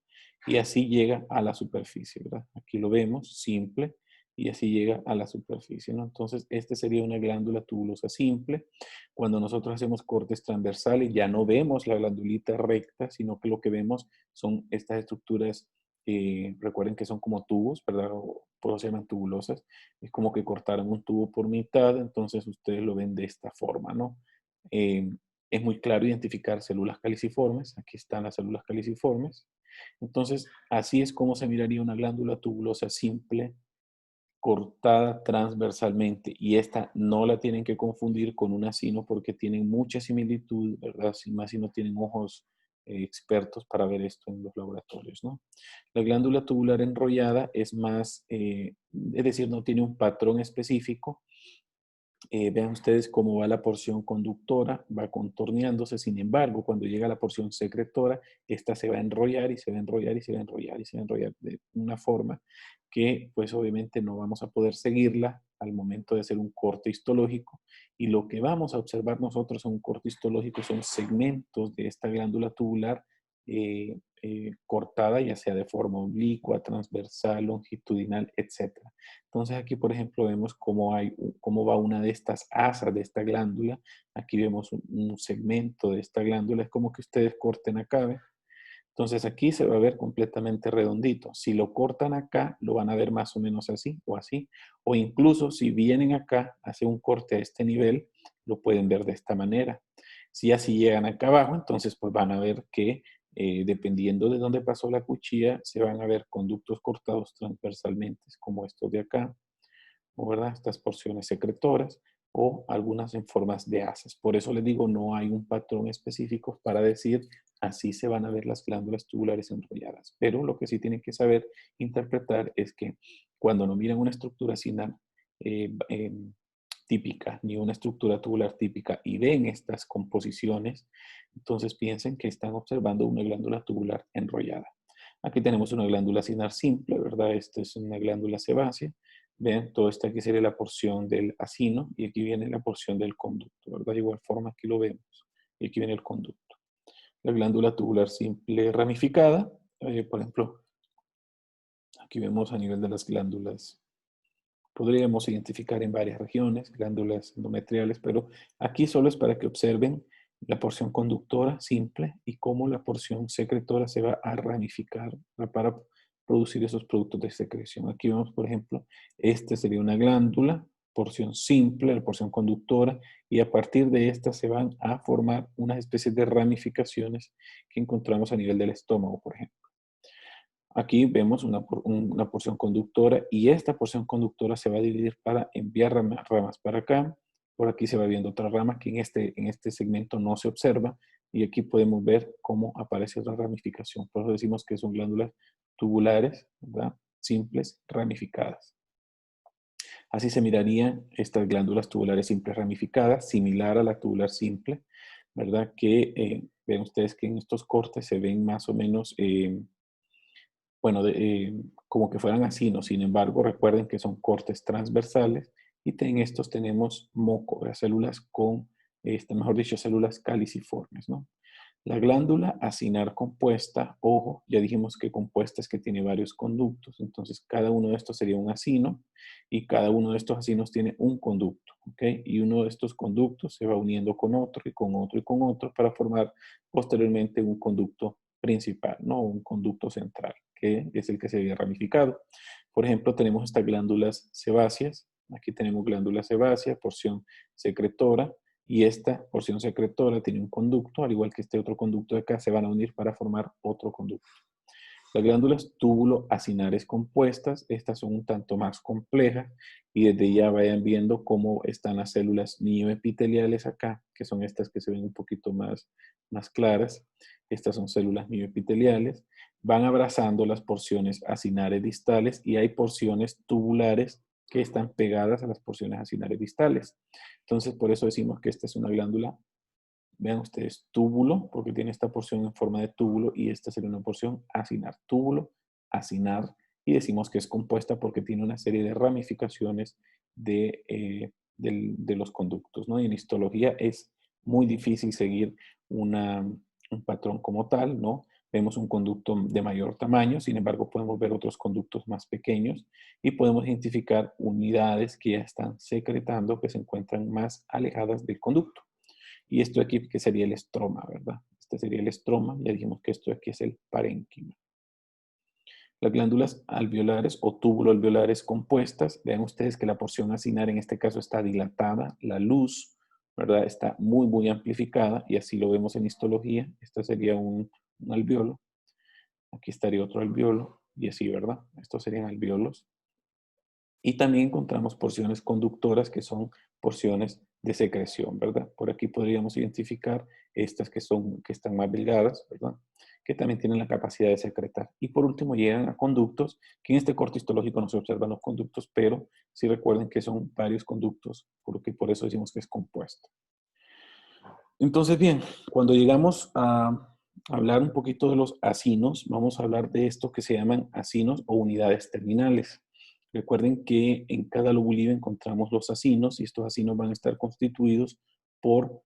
y así llega a la superficie, ¿verdad? Aquí lo vemos, simple, y así llega a la superficie, ¿no? Entonces, este sería una glándula tubulosa simple. Cuando nosotros hacemos cortes transversales, ya no vemos la glandulita recta, sino que lo que vemos son estas estructuras, recuerden que son como tubos, ¿verdad? O por eso se llaman tubulosas. Es como que cortaron un tubo por mitad, entonces ustedes lo ven de esta forma, ¿no? Eh, es muy claro identificar células caliciformes. Aquí están las células caliciformes. Entonces, así es como se miraría una glándula tubulosa simple cortada transversalmente. Y esta no la tienen que confundir con un acino porque tienen mucha similitud, ¿verdad? Sin más si no tienen ojos expertos para ver esto en los laboratorios, ¿no? La glándula tubular enrollada es más, es decir, no tiene un patrón específico. Vean ustedes cómo va la porción conductora, va contorneándose. Sin embargo, cuando llega a la porción secretora, esta se va a enrollar y se va a enrollar y se va a enrollar y se va a enrollar de una forma que pues obviamente no vamos a poder seguirla al momento de hacer un corte histológico. Y lo que vamos a observar nosotros en un corte histológico son segmentos de esta glándula tubular cortada, ya sea de forma oblicua, transversal, longitudinal, etc. Entonces aquí, por ejemplo, vemos cómo va una de estas asas de esta glándula. Aquí vemos un segmento de esta glándula. Es como que ustedes corten acá, ¿ve? Entonces aquí se va a ver completamente redondito. Si lo cortan acá, lo van a ver más o menos así o así. O incluso si vienen acá, hace un corte a este nivel, lo pueden ver de esta manera. Si así llegan acá abajo, entonces pues van a ver que dependiendo de dónde pasó la cuchilla, se van a ver conductos cortados transversalmente, como estos de acá, o ¿verdad? Estas porciones secretoras o algunas en formas de asas. Por eso les digo, no hay un patrón específico para decir así se van a ver las glándulas tubulares enrolladas. Pero lo que sí tienen que saber interpretar es que cuando no miran una estructura sinal típica ni una estructura tubular típica y ven estas composiciones, entonces piensen que están observando una glándula tubular enrollada. Aquí tenemos una glándula sinar simple, ¿verdad? Esta es una glándula sebácea. Ven, todo esto aquí sería la porción del acino y aquí viene la porción del conducto, ¿verdad? De igual forma aquí lo vemos. Y aquí viene el conducto. La glándula tubular simple ramificada, por ejemplo, aquí vemos a nivel de las glándulas. Podríamos identificar en varias regiones, glándulas endometriales, pero aquí solo es para que observen la porción conductora simple y cómo la porción secretora se va a ramificar para producir esos productos de secreción. Aquí vemos, por ejemplo, este sería una glándula, porción simple, la porción conductora, y a partir de esta se van a formar unas especies de ramificaciones que encontramos a nivel del estómago, por ejemplo. Aquí vemos una porción conductora y esta porción conductora se va a dividir para enviar ramas para acá. Por aquí se va viendo otra rama que en este segmento no se observa y aquí podemos ver cómo aparece otra ramificación. Por eso decimos que son glándulas tubulares, ¿verdad? Simples, ramificadas. Así se mirarían estas glándulas tubulares simples ramificadas, similar a la tubular simple, ¿verdad? Que ven ustedes que en estos cortes se ven más o menos bueno, como que fueran así, ¿no? Sin embargo, recuerden que son cortes transversales y en estos tenemos moco, células con, mejor dicho, células caliciformes, ¿no? La glándula acinar compuesta, ojo, ya dijimos que compuesta es que tiene varios conductos, entonces cada uno de estos sería un acino y cada uno de estos acinos tiene un conducto, ¿ok? Y uno de estos conductos se va uniendo con otro y con otro y con otro para formar posteriormente un conducto principal, ¿no? Un conducto central, que es el que se ve ramificado. Por ejemplo, tenemos estas glándulas sebáceas, aquí tenemos glándula sebácea, porción secretora, y esta porción secretora tiene un conducto, al igual que este otro conducto de acá, se van a unir para formar otro conducto. Las glándulas túbulo-acinares compuestas, estas son un tanto más complejas y desde ya vayan viendo cómo están las células mioepiteliales acá, que son estas que se ven un poquito más claras. Estas son células mioepiteliales. Van abrazando las porciones acinares distales y hay porciones tubulares que están pegadas a las porciones acinares distales. Entonces, por eso decimos que esta es una glándula, vean ustedes, túbulo, porque tiene esta porción en forma de túbulo y esta sería una porción acinar. Túbulo, acinar, y decimos que es compuesta porque tiene una serie de ramificaciones de los conductos, ¿no? Y en histología es muy difícil seguir una, un patrón como tal, ¿no? Vemos un conducto de mayor tamaño, sin embargo podemos ver otros conductos más pequeños y podemos identificar unidades que ya están secretando, que se encuentran más alejadas del conducto. Y esto aquí que sería el estroma, ¿verdad? Este sería el estroma, ya dijimos que esto aquí es el parénquima. Las glándulas alveolares o túbulo alveolares compuestas, vean ustedes que la porción acinar en este caso está dilatada, la luz, ¿verdad? Está muy amplificada y así lo vemos en histología. Este sería un alveolo, aquí estaría otro alveolo y así, ¿verdad? Estos serían alveolos. Y también encontramos porciones conductoras que son porciones de secreción, ¿verdad? Por aquí podríamos identificar estas que están más delgadas, ¿verdad? Que también tienen la capacidad de secretar. Y por último llegan a conductos, que en este corte histológico no se observan los conductos, pero sí recuerden que son varios conductos, por eso decimos que es compuesto. Entonces, bien, cuando llegamos a hablar un poquito de los acinos, vamos a hablar de esto que se llaman acinos o unidades terminales. Recuerden que en cada lobulida encontramos los acinos y estos acinos van a estar constituidos por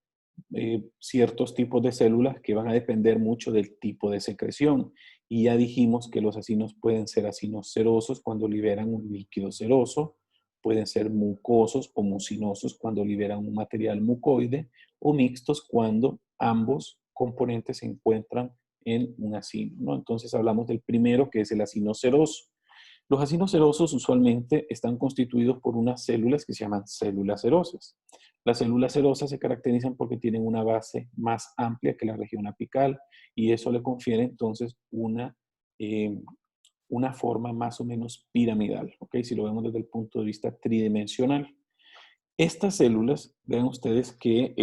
ciertos tipos de células que van a depender mucho del tipo de secreción. Y ya dijimos que los acinos pueden ser acinos serosos cuando liberan un líquido seroso, pueden ser mucosos o mucinosos cuando liberan un material mucoide, o mixtos cuando ambos componentes se encuentran en un acino, ¿no? Entonces hablamos del primero, que es el acino seroso. Los acinos serosos usualmente están constituidos por unas células que se llaman células serosas. Las células serosas se caracterizan porque tienen una base más amplia que la región apical y eso le confiere entonces una forma más o menos piramidal, ¿ok? Si lo vemos desde el punto de vista tridimensional. Estas células, vean ustedes que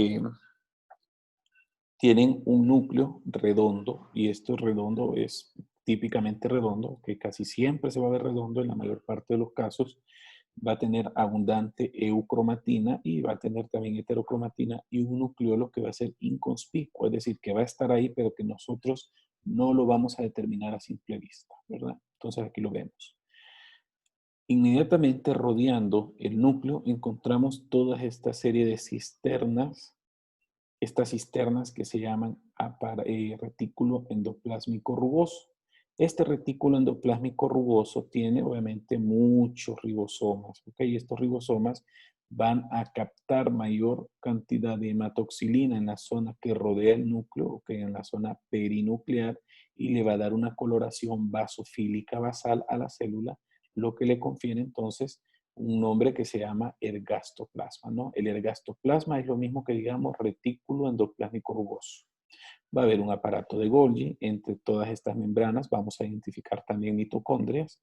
tienen un núcleo redondo y esto redondo es típicamente redondo, que casi siempre se va a ver redondo en la mayor parte de los casos. Va a tener abundante eucromatina y va a tener también heterocromatina y un nucleolo que va a ser inconspicuo, es decir, que va a estar ahí, pero que nosotros no lo vamos a determinar a simple vista, ¿verdad? Entonces aquí lo vemos. Inmediatamente rodeando el núcleo encontramos toda esta serie de cisternas, estas cisternas que se llaman retículo endoplásmico rugoso. Este retículo endoplásmico rugoso tiene obviamente muchos ribosomas, ¿ok? Y estos ribosomas van a captar mayor cantidad de hematoxilina en la zona que rodea el núcleo, ¿ok? En la zona perinuclear, y le va a dar una coloración basofílica basal a la célula, lo que le confiere entonces un nombre que se llama ergastoplasma, ¿no? El ergastoplasma es lo mismo que digamos retículo endoplásmico rugoso. Va a haber un aparato de Golgi entre todas estas membranas, vamos a identificar también mitocondrias,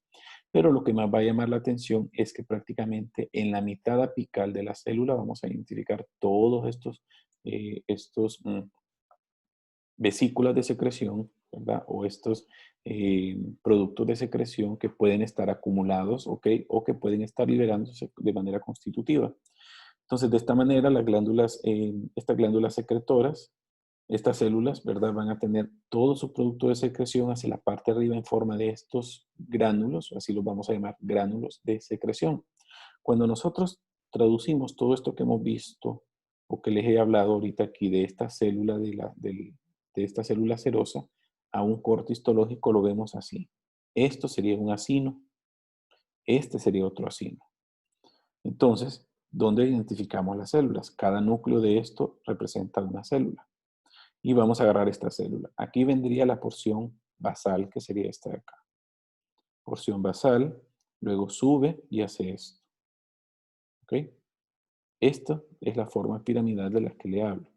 pero lo que más va a llamar la atención es que prácticamente en la mitad apical de la célula vamos a identificar todos estos vesículas de secreción, ¿verdad? O estos productos de secreción que pueden estar acumulados, ¿ok? O que pueden estar liberándose de manera constitutiva. Entonces, de esta manera, estas glándulas secretoras, estas células, ¿verdad? Van a tener todo su producto de secreción hacia la parte de arriba en forma de estos gránulos, así los vamos a llamar gránulos de secreción. Cuando nosotros traducimos todo esto que hemos visto, o que les he hablado ahorita aquí de esta célula, de esta célula serosa, a un corte histológico lo vemos así. Esto sería un acino, este sería otro acino. Entonces, ¿dónde identificamos las células? Cada núcleo de esto representa una célula. Y vamos a agarrar esta célula. Aquí vendría la porción basal, que sería esta de acá. Porción basal, luego sube y hace esto. ¿Ok? Esta es la forma piramidal de la que le hablo.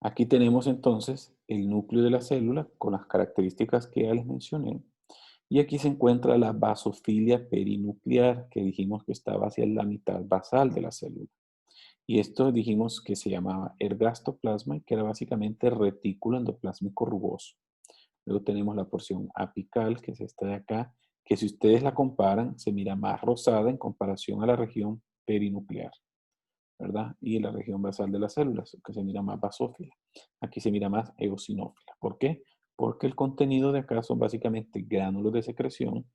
Aquí tenemos entonces el núcleo de la célula con las características que ya les mencioné. Y aquí se encuentra la basofilia perinuclear, que dijimos que estaba hacia la mitad basal de la célula. Y esto dijimos que se llamaba ergastoplasma y que era básicamente retículo endoplásmico rugoso. Luego tenemos la porción apical, que es esta de acá, que si ustedes la comparan, se mira más rosada en comparación a la región perinuclear, ¿verdad? Y la región basal de las células, que se mira más basófila. Aquí se mira más eosinófila. ¿Por qué? Porque el contenido de acá son básicamente gránulos de secreción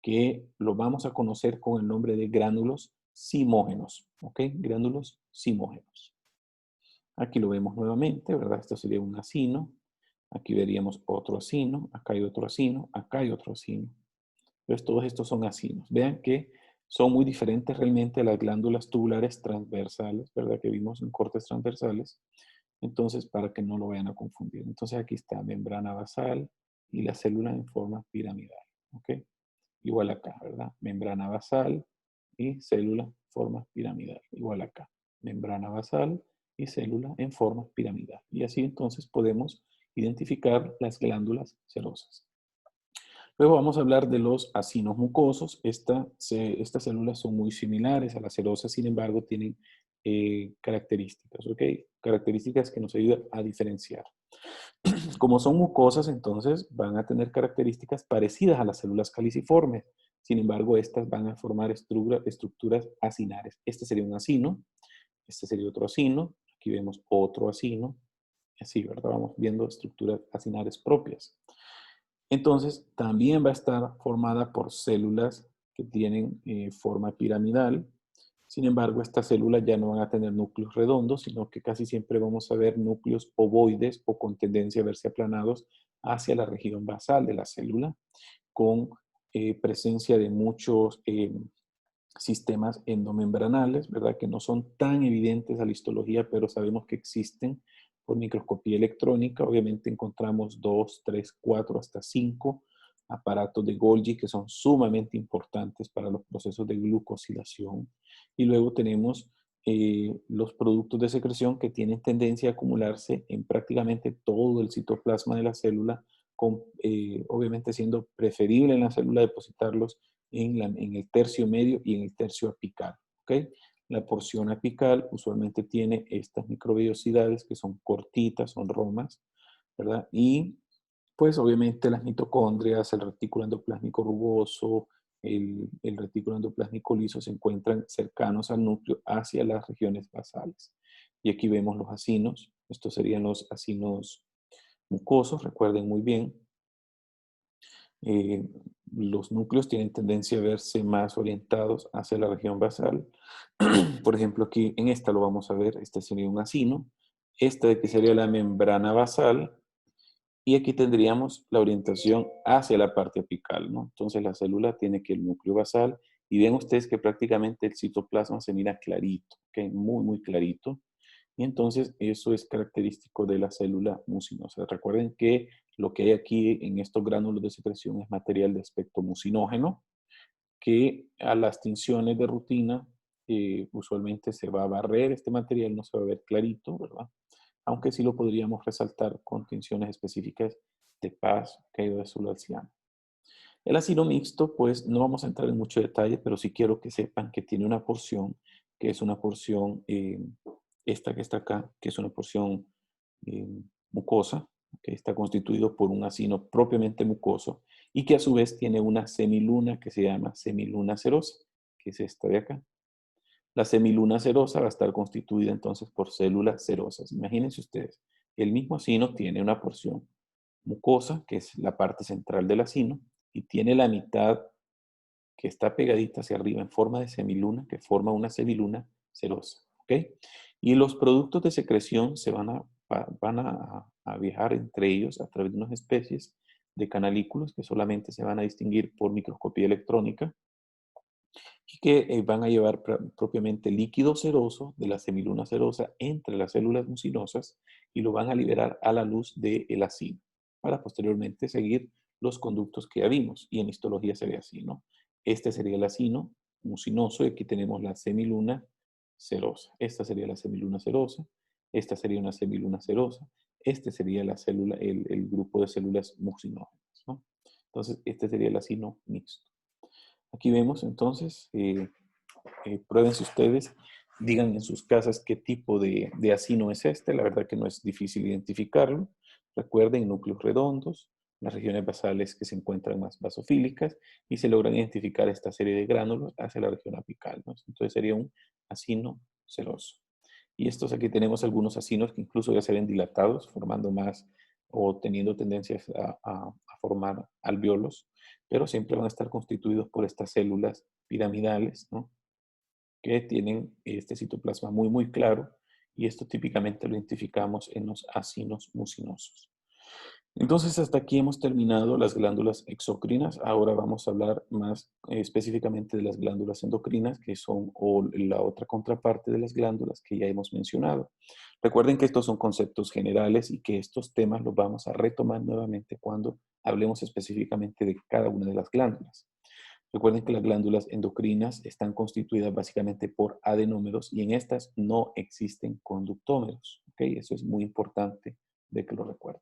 que lo vamos a conocer con el nombre de gránulos simógenos, ¿ok? Gránulos simógenos. Aquí lo vemos nuevamente, ¿verdad? Esto sería un acino. Aquí veríamos otro acino, acá hay otro acino, acá hay otro acino. Entonces todos estos son acinos. Vean que son muy diferentes realmente a las glándulas tubulares transversales, ¿verdad? Que vimos en cortes transversales. Entonces, para que no lo vayan a confundir. Entonces aquí está membrana basal y la célula en forma piramidal, ¿ok? Igual acá, ¿verdad? Membrana basal y célula forma piramidal. Igual acá. Membrana basal y célula en forma piramidal. Y así entonces podemos identificar las glándulas serosas. Luego vamos a hablar de los acinos mucosos. Estas células son muy similares a las serosas, sin embargo, tienen características, ¿ok? Características que nos ayudan a diferenciar. Como son mucosas, entonces van a tener características parecidas a las células caliciformes. Sin embargo, estas van a formar estructuras acinares. Este sería un acino, este sería otro acino, aquí vemos otro acino, así, ¿verdad? Vamos viendo estructuras acinares propias. Entonces, también va a estar formada por células que tienen forma piramidal. Sin embargo, estas células ya no van a tener núcleos redondos, sino que casi siempre vamos a ver núcleos ovoides o con tendencia a verse aplanados hacia la región basal de la célula, con presencia de muchos sistemas endomembranales, ¿verdad? Que no son tan evidentes a la histología, pero sabemos que existen por microscopía electrónica. Obviamente encontramos 2, 3, 4, hasta 5 aparatos de Golgi que son sumamente importantes para los procesos de glucosilación. Y luego tenemos los productos de secreción que tienen tendencia a acumularse en prácticamente todo el citoplasma de la célula, obviamente siendo preferible en la célula depositarlos en el tercio medio y en el tercio apical. ¿Okay? La porción apical usualmente tiene estas microvellosidades que son cortitas, son romas, ¿verdad? Y pues obviamente las mitocondrias, el retículo endoplásmico rugoso, el retículo endoplásmico liso se encuentran cercanos al núcleo hacia las regiones basales. Y aquí vemos los acinos. Estos serían los acinos mucosos, recuerden muy bien. Eh, los núcleos tienen tendencia a verse más orientados hacia la región basal. Por ejemplo, aquí en esta lo vamos a ver, este sería un acino, esta de que sería la membrana basal, y aquí tendríamos la orientación hacia la parte apical, ¿no? Entonces la célula tiene que el núcleo basal, y ven ustedes que prácticamente el citoplasma se mira clarito, ¿ok? Muy, muy clarito. Y entonces eso es característico de la célula mucinosa. Recuerden que lo que hay aquí en estos gránulos de secreción es material de aspecto mucinógeno, que a las tinciones de rutina usualmente se va a barrer este material, no se va a ver clarito, ¿verdad? Aunque sí lo podríamos resaltar con tinciones específicas de paz, caído de ciano. El ácido mixto, pues no vamos a entrar en mucho detalle, pero sí quiero que sepan que tiene una porción, que es una porción, esta que está acá, que es una porción eh, mucosa, que está constituido por un acino propiamente mucoso y que a su vez tiene una semiluna que se llama semiluna serosa, que es esta de acá. La semiluna serosa va a estar constituida entonces por células serosas. Imagínense ustedes, el mismo acino tiene una porción mucosa, que es la parte central del acino, y tiene la mitad que está pegadita hacia arriba en forma de semiluna, que forma una semiluna serosa. ¿Ok? Y los productos de secreción se van a viajar entre ellos a través de unas especies de canalículos que solamente se van a distinguir por microscopía electrónica y que van a llevar propiamente líquido seroso de la semiluna serosa entre las células mucinosas y lo van a liberar a la luz del acino para posteriormente seguir los conductos que ya vimos. Y en histología se ve así, ¿no? Este sería el acino mucinoso y aquí tenemos la semiluna serosa. Esta sería la semiluna serosa, esta sería una semiluna serosa, este sería la célula, el grupo de células mucinógenas, ¿no? Entonces, este sería el acino mixto. Aquí vemos entonces, pruébense ustedes, digan en sus casas qué tipo de acino es este, la verdad que no es difícil identificarlo. Recuerden núcleos redondos, las regiones basales que se encuentran más basofílicas y se logran identificar esta serie de gránulos hacia la región apical, ¿no? Entonces sería un acino seroso. Y estos aquí tenemos algunos acinos que incluso ya se ven dilatados, formando más o teniendo tendencias a formar alveolos, pero siempre van a estar constituidos por estas células piramidales, ¿no? Que tienen este citoplasma muy, muy claro, y esto típicamente lo identificamos en los acinos mucinosos. Entonces, hasta aquí hemos terminado las glándulas exocrinas. Ahora vamos a hablar más específicamente de las glándulas endocrinas, que son la otra contraparte de las glándulas que ya hemos mencionado. Recuerden que estos son conceptos generales y que estos temas los vamos a retomar nuevamente cuando hablemos específicamente de cada una de las glándulas. Recuerden que las glándulas endocrinas están constituidas básicamente por adenómeros y en estas no existen conductómeros. ¿Ok? Eso es muy importante de que lo recuerden.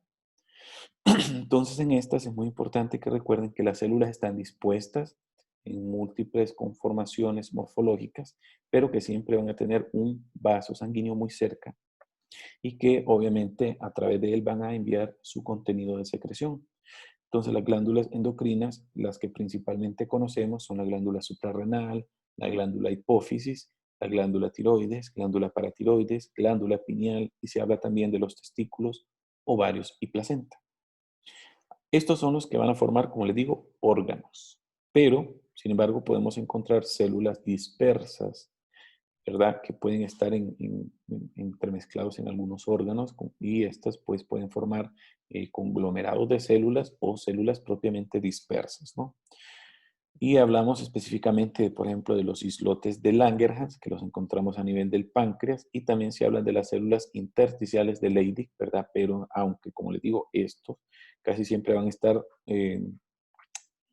Entonces, en estas es muy importante que recuerden que las células están dispuestas en múltiples conformaciones morfológicas, pero que siempre van a tener un vaso sanguíneo muy cerca y que obviamente a través de él van a enviar su contenido de secreción. Entonces, las glándulas endocrinas, las que principalmente conocemos, son la glándula suprarrenal, la glándula hipófisis, la glándula tiroides, glándula paratiroides, glándula pineal y se habla también de los testículos, ovarios y placenta. Estos son los que van a formar, como les digo, órganos. Pero, sin embargo, podemos encontrar células dispersas, ¿verdad? Que pueden estar entremezclados en algunos órganos y estas pues pueden formar conglomerados de células o células propiamente dispersas, ¿no? Y hablamos específicamente, por ejemplo, de los islotes de Langerhans, que los encontramos a nivel del páncreas, y también se habla de las células intersticiales de Leydig, ¿verdad? Pero aunque, como les digo, estos casi siempre van a estar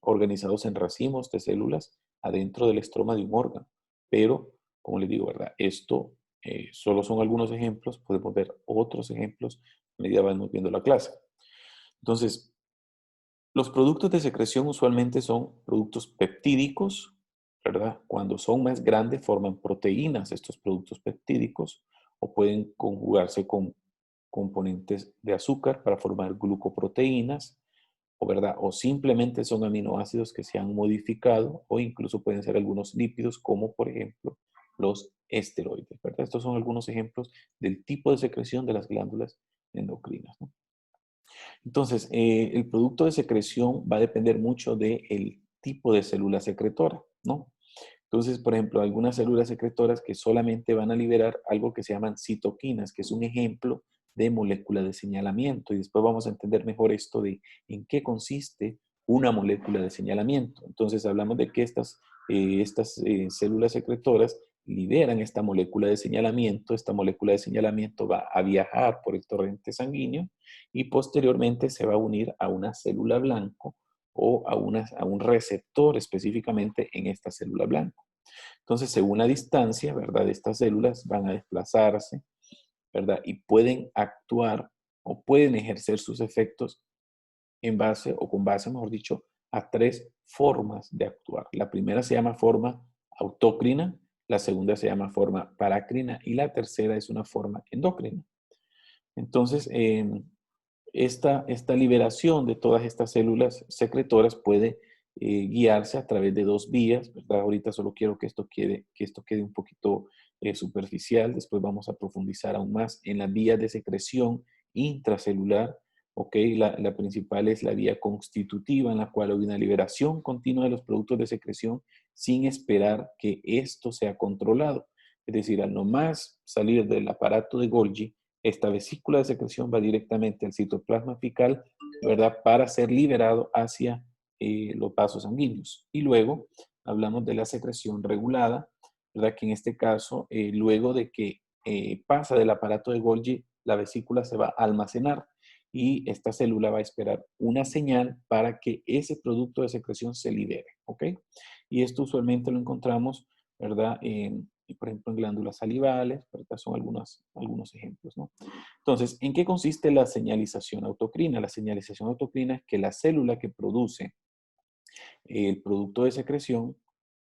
organizados en racimos de células adentro del estroma de un órgano. Pero, como les digo, ¿verdad? Esto solo son algunos ejemplos, podemos ver otros ejemplos a medida que vamos viendo la clase. Entonces, los productos de secreción usualmente son productos peptídicos, ¿verdad? Cuando son más grandes forman proteínas estos productos peptídicos o pueden conjugarse con componentes de azúcar para formar glucoproteínas o, ¿verdad? O simplemente son aminoácidos que se han modificado o incluso pueden ser algunos lípidos como por ejemplo los esteroides, ¿verdad? Estos son algunos ejemplos del tipo de secreción de las glándulas endocrinas, ¿no? Entonces, el producto de secreción va a depender mucho del tipo de célula secretora, ¿no? Entonces, por ejemplo, algunas células secretoras que solamente van a liberar algo que se llaman citoquinas, que es un ejemplo de molécula de señalamiento. Y después vamos a entender mejor esto de en qué consiste una molécula de señalamiento. Entonces, hablamos de que estas células secretoras liberan esta molécula de señalamiento. Esta molécula de señalamiento va a viajar por el torrente sanguíneo y posteriormente se va a unir a una célula blanco o a un receptor específicamente en esta célula blanco. Entonces, según la distancia, ¿verdad? Estas células van a desplazarse, ¿verdad? Y pueden actuar o pueden ejercer sus efectos en base o con base, mejor dicho, a tres formas de actuar. La primera se llama forma autócrina, la segunda se llama forma parácrina y la tercera es una forma endócrina. Entonces, esta liberación de todas estas células secretoras puede guiarse a través de dos vías, ¿verdad? Ahorita solo quiero que esto quede un poquito superficial, después vamos a profundizar aún más en las vías de secreción intracelular, ¿ok? La principal es la vía constitutiva, en la cual hay una liberación continua de los productos de secreción sin esperar que esto sea controlado. Es decir, al nomás salir del aparato de Golgi, esta vesícula de secreción va directamente al citoplasma apical, ¿verdad? Para ser liberado hacia los vasos sanguíneos. Y luego hablamos de la secreción regulada, ¿verdad? Que en este caso, luego de que pasa del aparato de Golgi, la vesícula se va a almacenar y esta célula va a esperar una señal para que ese producto de secreción se libere, ¿ok? Y esto usualmente lo encontramos, ¿verdad? Por ejemplo, en glándulas salivales, ¿verdad? Son algunos ejemplos, ¿no? Entonces, ¿en qué consiste la señalización autocrina? La señalización autocrina es que la célula que produce el producto de secreción,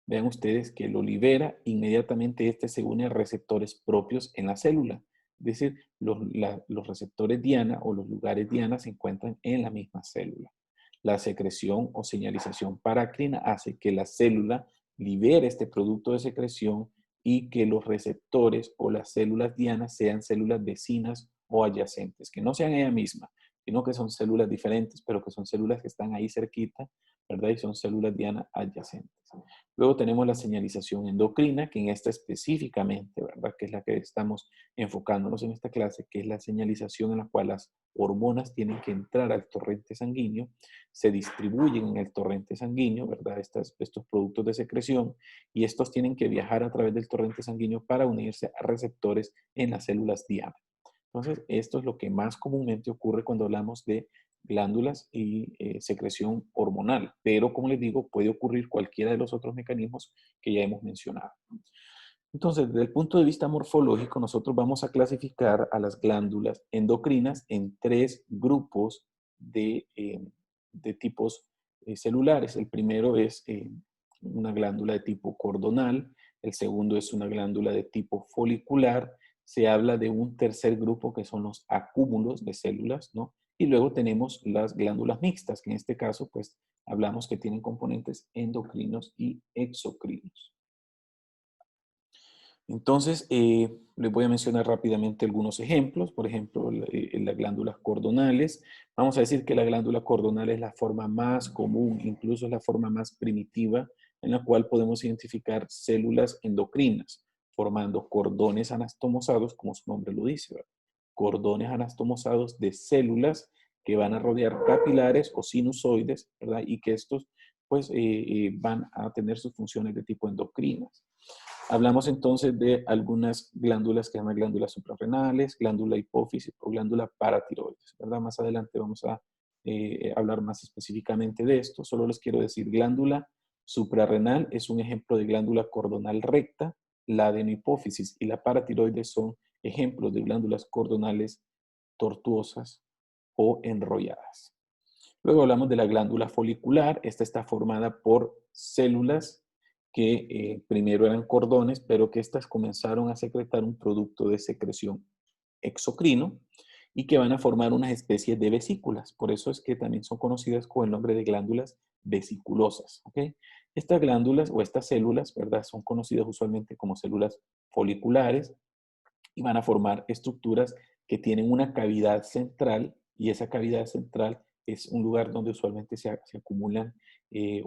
vean ustedes que lo libera, inmediatamente este se une a receptores propios en la célula. Es decir, los receptores diana o los lugares diana se encuentran en la misma célula. La secreción o señalización parácrina hace que la célula libere este producto de secreción y que los receptores o las células dianas sean células vecinas o adyacentes, que no sean ella misma, sino que son células diferentes, pero que son células que están ahí cerquita, ¿verdad? Y son células diana adyacentes. Luego tenemos la señalización endocrina, que en esta específicamente, ¿verdad? Que es la que estamos enfocándonos en esta clase, que es la señalización en la cual las hormonas tienen que entrar al torrente sanguíneo, se distribuyen en el torrente sanguíneo, ¿verdad? Estos productos de secreción, y estos tienen que viajar a través del torrente sanguíneo para unirse a receptores en las células diana. Entonces, esto es lo que más comúnmente ocurre cuando hablamos de glándulas y secreción hormonal, pero como les digo, puede ocurrir cualquiera de los otros mecanismos que ya hemos mencionado. Entonces, desde el punto de vista morfológico, nosotros vamos a clasificar a las glándulas endocrinas en tres grupos de tipos celulares. El primero es una glándula de tipo cordonal, el segundo es una glándula de tipo folicular, se habla de un tercer grupo que son los acúmulos de células, ¿no? Y luego tenemos las glándulas mixtas, que en este caso, pues, hablamos que tienen componentes endocrinos y exocrinos. Entonces, les voy a mencionar rápidamente algunos ejemplos. Por ejemplo, las glándulas cordonales. Vamos a decir que la glándula cordonal es la forma más común, incluso es la forma más primitiva en la cual podemos identificar células endocrinas, formando cordones anastomosados, como su nombre lo dice, ¿verdad? Cordones anastomosados de células que van a rodear capilares o sinusoides, ¿verdad? Y que estos, pues, van a tener sus funciones de tipo endocrinas. Hablamos entonces de algunas glándulas que se llaman glándulas suprarrenales, glándula hipófisis o glándula paratiroides, ¿verdad? Más adelante vamos a hablar más específicamente de esto. Solo les quiero decir, glándula suprarrenal es un ejemplo de glándula cordonal recta, la adenohipófisis y la paratiroides son ejemplos de glándulas cordonales tortuosas o enrolladas. Luego hablamos de la glándula folicular. Esta está formada por células que primero eran cordones, pero que estas comenzaron a secretar un producto de secreción exocrino y que van a formar unas especies de vesículas. Por eso es que también son conocidas con el nombre de glándulas vesiculosas. ¿Okay? Estas glándulas o estas células, ¿verdad? Son conocidas usualmente como células foliculares y van a formar estructuras que tienen una cavidad central y esa cavidad central es un lugar donde usualmente se acumulan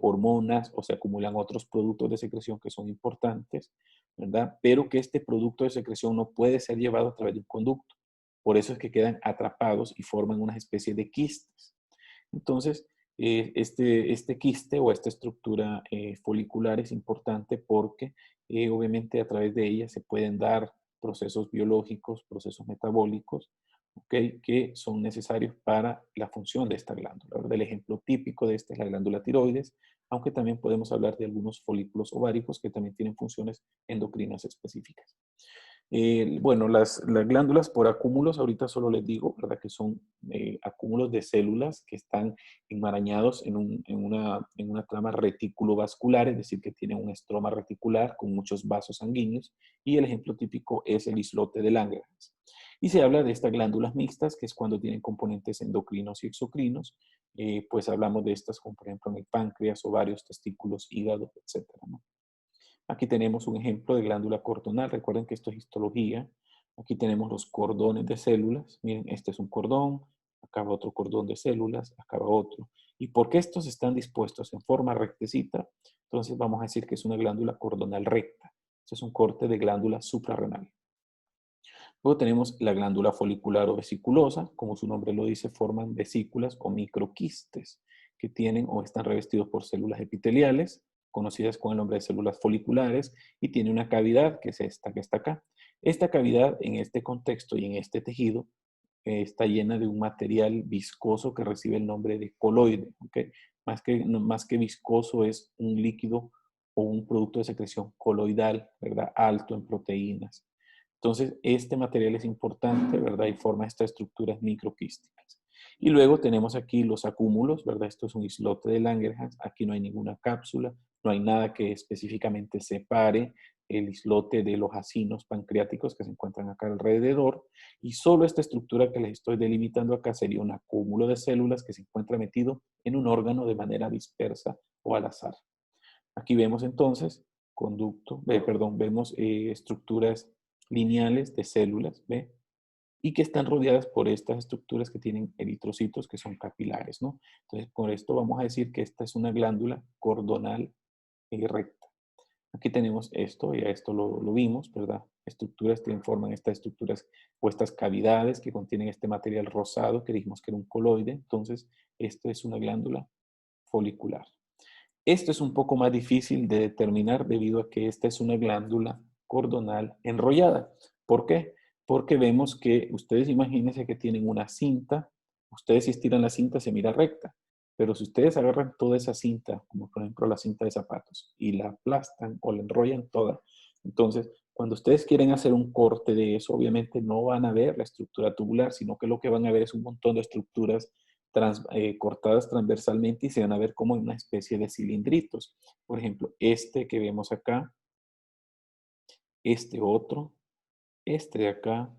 hormonas o se acumulan otros productos de secreción que son importantes, ¿verdad? Pero que este producto de secreción no puede ser llevado a través de un conducto. Por eso es que quedan atrapados y forman una especie de quistes. Entonces, este quiste o esta estructura folicular es importante porque obviamente a través de ella se pueden dar procesos biológicos, procesos metabólicos, ¿okay? Que son necesarios para la función de esta glándula, ¿verdad? El ejemplo típico de esta es la glándula tiroides, aunque también podemos hablar de algunos folículos ováricos que también tienen funciones endocrinas específicas. Bueno, las glándulas por acúmulos, ahorita solo les digo, ¿verdad? Que son acúmulos de células que están enmarañados en una trama reticulovascular, es decir, que tienen un estroma reticular con muchos vasos sanguíneos, y el ejemplo típico es el islote de Langerhans. Y se habla de estas glándulas mixtas, que es cuando tienen componentes endocrinos y exocrinos, pues hablamos de estas como por ejemplo en el páncreas, ovarios, testículos, hígado, etcétera, ¿no? Aquí tenemos un ejemplo de glándula cordonal. Recuerden que esto es histología. Aquí tenemos los cordones de células. Miren, este es un cordón, acá va otro cordón de células, acá va otro. ¿Y por qué estos están dispuestos en forma rectecita? Entonces vamos a decir que es una glándula cordonal recta. Este es un corte de glándula suprarrenal. Luego tenemos la glándula folicular o vesiculosa. Como su nombre lo dice, forman vesículas o microquistes que tienen o están revestidos por células epiteliales, conocidas con el nombre de células foliculares, y tiene una cavidad que es esta que está acá. Esta cavidad en este contexto y en este tejido está llena de un material viscoso que recibe el nombre de coloide. ¿Okay? Más que viscoso es un líquido o un producto de secreción coloidal, ¿verdad? Alto en proteínas. Entonces, este material es importante, ¿verdad? Y forma estas estructuras microquísticas. Y luego tenemos aquí los acúmulos, ¿verdad? Esto es un islote de Langerhans. Aquí no hay ninguna cápsula, no hay nada que específicamente separe el islote de los acinos pancreáticos que se encuentran acá alrededor. Y solo esta estructura que les estoy delimitando acá sería un acúmulo de células que se encuentra metido en un órgano de manera dispersa o al azar. Aquí vemos entonces vemos estructuras lineales de células, ¿ve? y que están rodeadas por estas estructuras que tienen eritrocitos que son capilares, ¿no? Entonces, por esto vamos a decir que esta es una glándula cordonal recta. Aquí tenemos esto, ya esto lo vimos, ¿verdad? Estructuras que forman estas estructuras o estas cavidades que contienen este material rosado que dijimos que era un coloide. Entonces, esto es una glándula folicular. Esto es un poco más difícil de determinar debido a que esta es una glándula cordonal enrollada. ¿Por qué? Porque vemos que ustedes imagínense que tienen una cinta. Ustedes si estiran la cinta se mira recta. Pero si ustedes agarran toda esa cinta, como por ejemplo la cinta de zapatos, y la aplastan o la enrollan toda, entonces cuando ustedes quieren hacer un corte de eso, obviamente no van a ver la estructura tubular, sino que lo que van a ver es un montón de estructuras cortadas transversalmente y se van a ver como una especie de cilindritos. Por ejemplo, este que vemos acá, este otro, este de acá,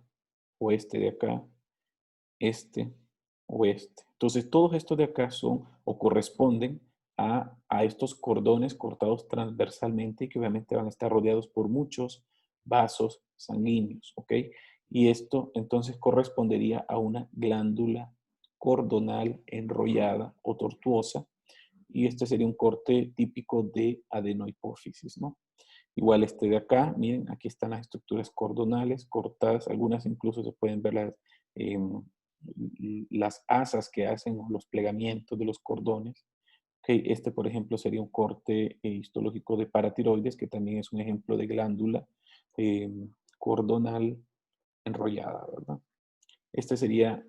o este de acá, este o este. Entonces, todos estos de acá son o corresponden a estos cordones cortados transversalmente y que obviamente van a estar rodeados por muchos vasos sanguíneos, ¿ok? Y esto entonces correspondería a una glándula cordonal enrollada o tortuosa y este sería un corte típico de adenohipófisis, ¿no? Igual este de acá, miren, aquí están las estructuras cordonales cortadas, algunas incluso se pueden ver las asas que hacen los plegamientos de los cordones. Okay, este, por ejemplo, sería un corte histológico de paratiroides, que también es un ejemplo de glándula eh, cordonal enrollada, ¿verdad? Este sería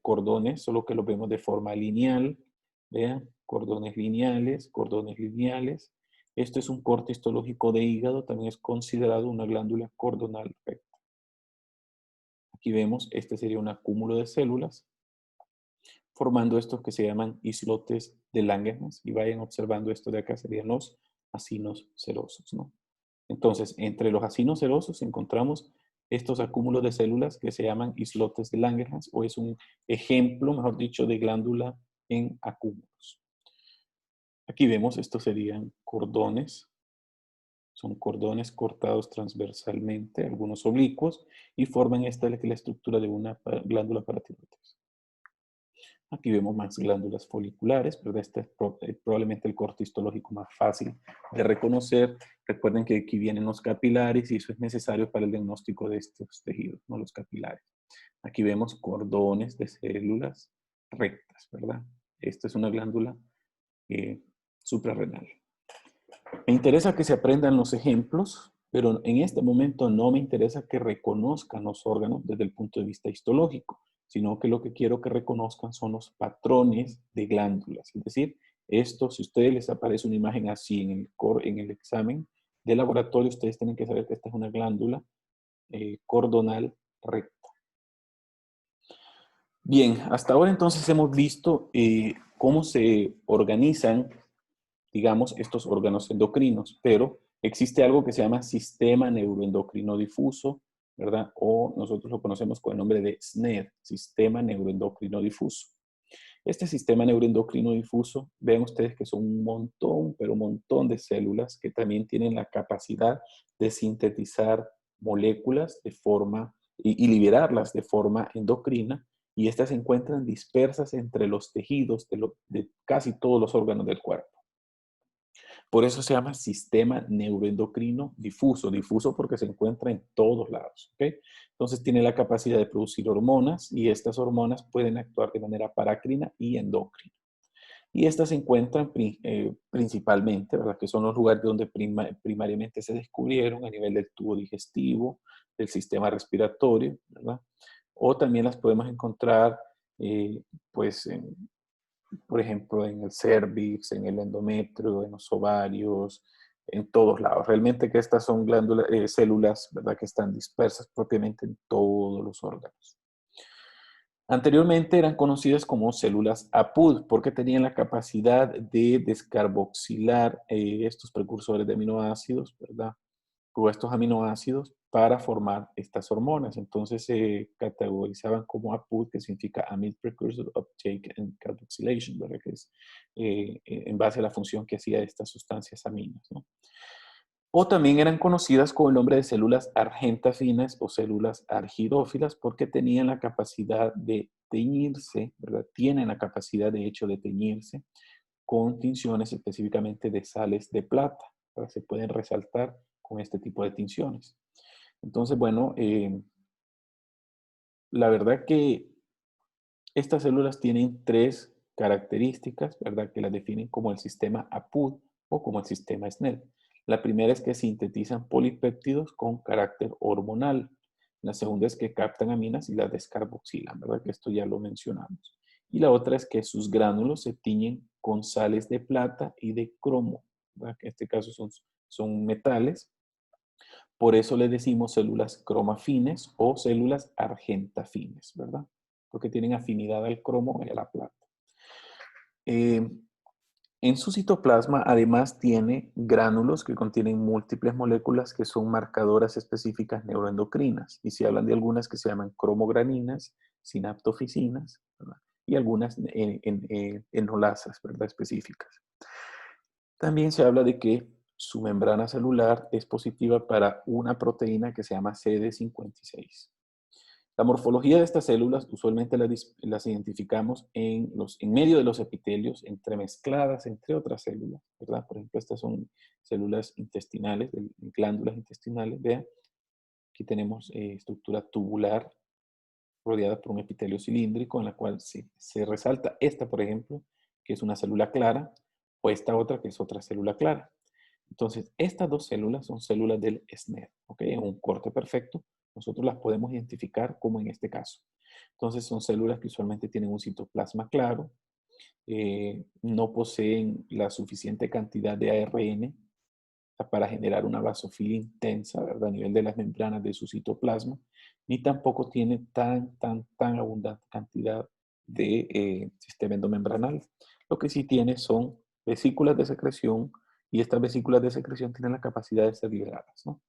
cordones, solo que lo vemos de forma lineal. Vean, cordones lineales, cordones lineales. Esto es un corte histológico de hígado, también es considerado una glándula cordonal recta. Aquí vemos, este sería un acúmulo de células, formando estos que se llaman islotes de Langerhans. Y vayan observando esto de acá, serían los acinos serosos, ¿no? Entonces, entre los acinos serosos encontramos estos acúmulos de células que se llaman islotes de Langerhans, o es un ejemplo, mejor dicho, de glándula en acúmulos. Aquí vemos, estos serían cordones, son cordones cortados transversalmente, algunos oblicuos, y forman esta la estructura de una glándula paratiroides. Aquí vemos más glándulas foliculares, pero este es probablemente el corte histológico más fácil de reconocer. Recuerden que aquí vienen los capilares y eso es necesario para el diagnóstico de estos tejidos, no los capilares. Aquí vemos cordones de células rectas, ¿verdad? Esta es una glándula suprarrenal. Me interesa que se aprendan los ejemplos, pero en este momento no me interesa que reconozcan los órganos desde el punto de vista histológico, sino que lo que quiero que reconozcan son los patrones de glándulas. Es decir, esto, si a ustedes les aparece una imagen así en el examen de laboratorio, ustedes tienen que saber que esta es una glándula cordonal recta. Bien, hasta ahora entonces hemos visto cómo se organizan, digamos, estos órganos endocrinos, pero existe algo que se llama sistema neuroendocrino difuso, ¿verdad? O nosotros lo conocemos con el nombre de SNED, sistema neuroendocrino difuso. Este sistema neuroendocrino difuso, vean ustedes que son un montón, pero un montón de células que también tienen la capacidad de sintetizar moléculas de forma y liberarlas de forma endocrina, y estas se encuentran dispersas entre los tejidos de casi todos los órganos del cuerpo. Por eso se llama sistema neuroendocrino difuso. Difuso porque se encuentra en todos lados. ¿Okay? Entonces tiene la capacidad de producir hormonas y estas hormonas pueden actuar de manera parácrina y endocrina. Y estas se encuentran principalmente, ¿verdad? Que son los lugares donde primariamente se descubrieron a nivel del tubo digestivo, del sistema respiratorio, ¿verdad? O también las podemos encontrar pues por ejemplo, en el cervix, en el endometrio, en los ovarios, en todos lados. Realmente que estas son glándulas, células, ¿verdad? Que están dispersas propiamente en todos los órganos. Anteriormente eran conocidas como células APUD porque tenían la capacidad de descarboxilar estos precursores de aminoácidos, ¿verdad? O estos aminoácidos para formar estas hormonas. Entonces se categorizaban como APUD, que significa Amide Precursor Uptake and Carboxylation, ¿verdad? Que es en base a la función que hacía de estas sustancias aminas, ¿no? O también eran conocidas con el nombre de células argentafinas o células argidófilas porque tenían la capacidad de teñirse, ¿verdad? Tienen la capacidad de hecho de teñirse con tinciones específicamente de sales de plata, ¿verdad? Se pueden resaltar con este tipo de tinciones. Entonces, bueno, la verdad que estas células tienen tres características, ¿verdad? Que las definen como el sistema APUD o como el sistema SNEL. La primera es que sintetizan polipéptidos con carácter hormonal. La segunda es que captan aminas y las descarboxilan, ¿verdad? Que esto ya lo mencionamos. Y la otra es que sus gránulos se tiñen con sales de plata y de cromo, ¿verdad? Que en este caso son metales. Por eso le decimos células cromafines o células argentafines, ¿verdad? Porque tienen afinidad al cromo y a la plata. Eh, en su citoplasma además tiene gránulos que contienen múltiples moléculas que son marcadoras específicas neuroendocrinas. Y se hablan de algunas que se llaman cromograninas, sinaptoficinas, ¿verdad? Y algunas enolasas, ¿verdad? Específicas. También se habla de que su membrana celular es positiva para una proteína que se llama CD56. La morfología de estas células usualmente las identificamos en medio de los epitelios, entremezcladas entre otras células, ¿verdad? Por ejemplo, estas son células intestinales, glándulas intestinales. Vean, aquí tenemos estructura tubular rodeada por un epitelio cilíndrico en la cual se resalta esta, por ejemplo, que es una célula clara, o esta otra que es otra célula clara. Entonces, estas dos células son células del SNED, ¿ok? En un corte perfecto, nosotros las podemos identificar como en este caso. Entonces, son células que usualmente tienen un citoplasma claro, no poseen la suficiente cantidad de ARN para generar una basofilia intensa, ¿verdad? A nivel de las membranas de su citoplasma, ni tampoco tiene tan abundante cantidad de sistema endomembranal. Lo que sí tiene son vesículas de secreción y estas vesículas de secreción tienen la capacidad de ser liberadas, ¿no?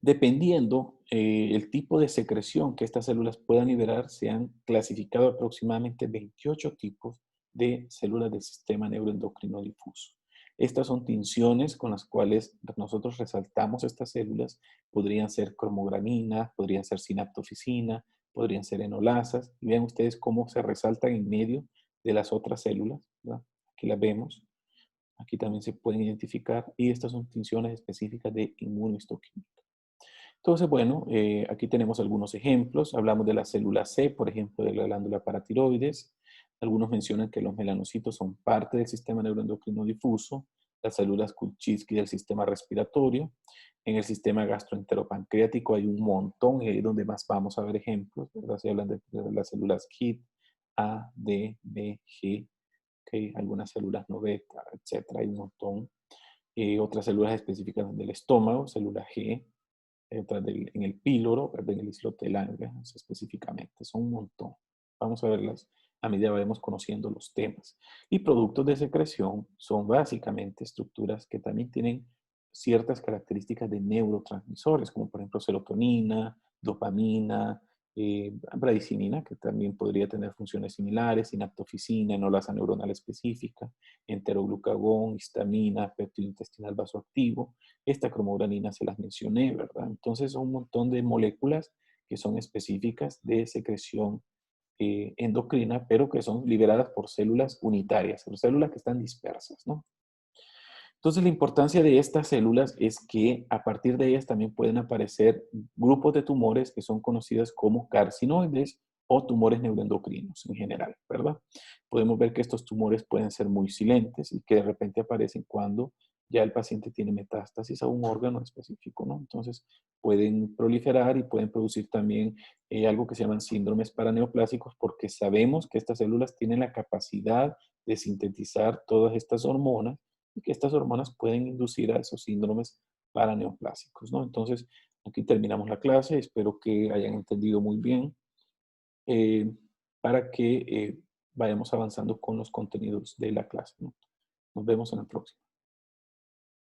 Dependiendo el tipo de secreción que estas células puedan liberar, se han clasificado aproximadamente 28 tipos de células del sistema neuroendocrino difuso. Estas son tinciones con las cuales nosotros resaltamos estas células. Podrían ser cromogranina, podrían ser sinaptoficina, podrían ser enolasas. Y vean ustedes cómo se resaltan en medio de las otras células, ¿verdad? Aquí las vemos. Aquí también se pueden identificar. Y estas son tinciones específicas de inmunohistoquímica. Entonces, bueno, aquí tenemos algunos ejemplos. Hablamos de la célula C, por ejemplo, de la glándula paratiroides. Algunos mencionan que los melanocitos son parte del sistema neuroendocrino difuso, las células Kulczynski del sistema respiratorio. En el sistema gastroenteropancreático hay un montón, y ahí es donde más vamos a ver ejemplos, ¿verdad? Se hablan de las células KIT, A, D, B, G, okay, algunas células no beta, etcétera, hay un montón. Otras células específicas del estómago, célula G, en el píloro, en el islotelangas específicamente. Son un montón. Vamos a verlas a medida que vayamos conociendo los temas. Y productos de secreción son básicamente estructuras que también tienen ciertas características de neurotransmisores, como por ejemplo serotonina, dopamina, bradicinina, que también podría tener funciones similares, sinaptoficina, enolasa neuronal específica, enteroglucagón, histamina, péptido intestinal vasoactivo. Esta cromogranina se las mencioné, ¿verdad? Entonces son un montón de moléculas que son específicas de secreción endocrina, pero que son liberadas por células unitarias, por células que están dispersas, ¿no? Entonces, la importancia de estas células es que a partir de ellas también pueden aparecer grupos de tumores que son conocidos como carcinoides o tumores neuroendocrinos en general, ¿verdad? Podemos ver que estos tumores pueden ser muy silentes y que de repente aparecen cuando ya el paciente tiene metástasis a un órgano específico, ¿no? Entonces, pueden proliferar y pueden producir también algo que se llaman síndromes paraneoplásicos porque sabemos que estas células tienen la capacidad de sintetizar todas estas hormonas y que estas hormonas pueden inducir a esos síndromes paraneoplásicos, ¿no? Entonces, aquí terminamos la clase. Espero que hayan entendido muy bien eh, para que vayamos avanzando con los contenidos de la clase, ¿no? Nos vemos en la próxima.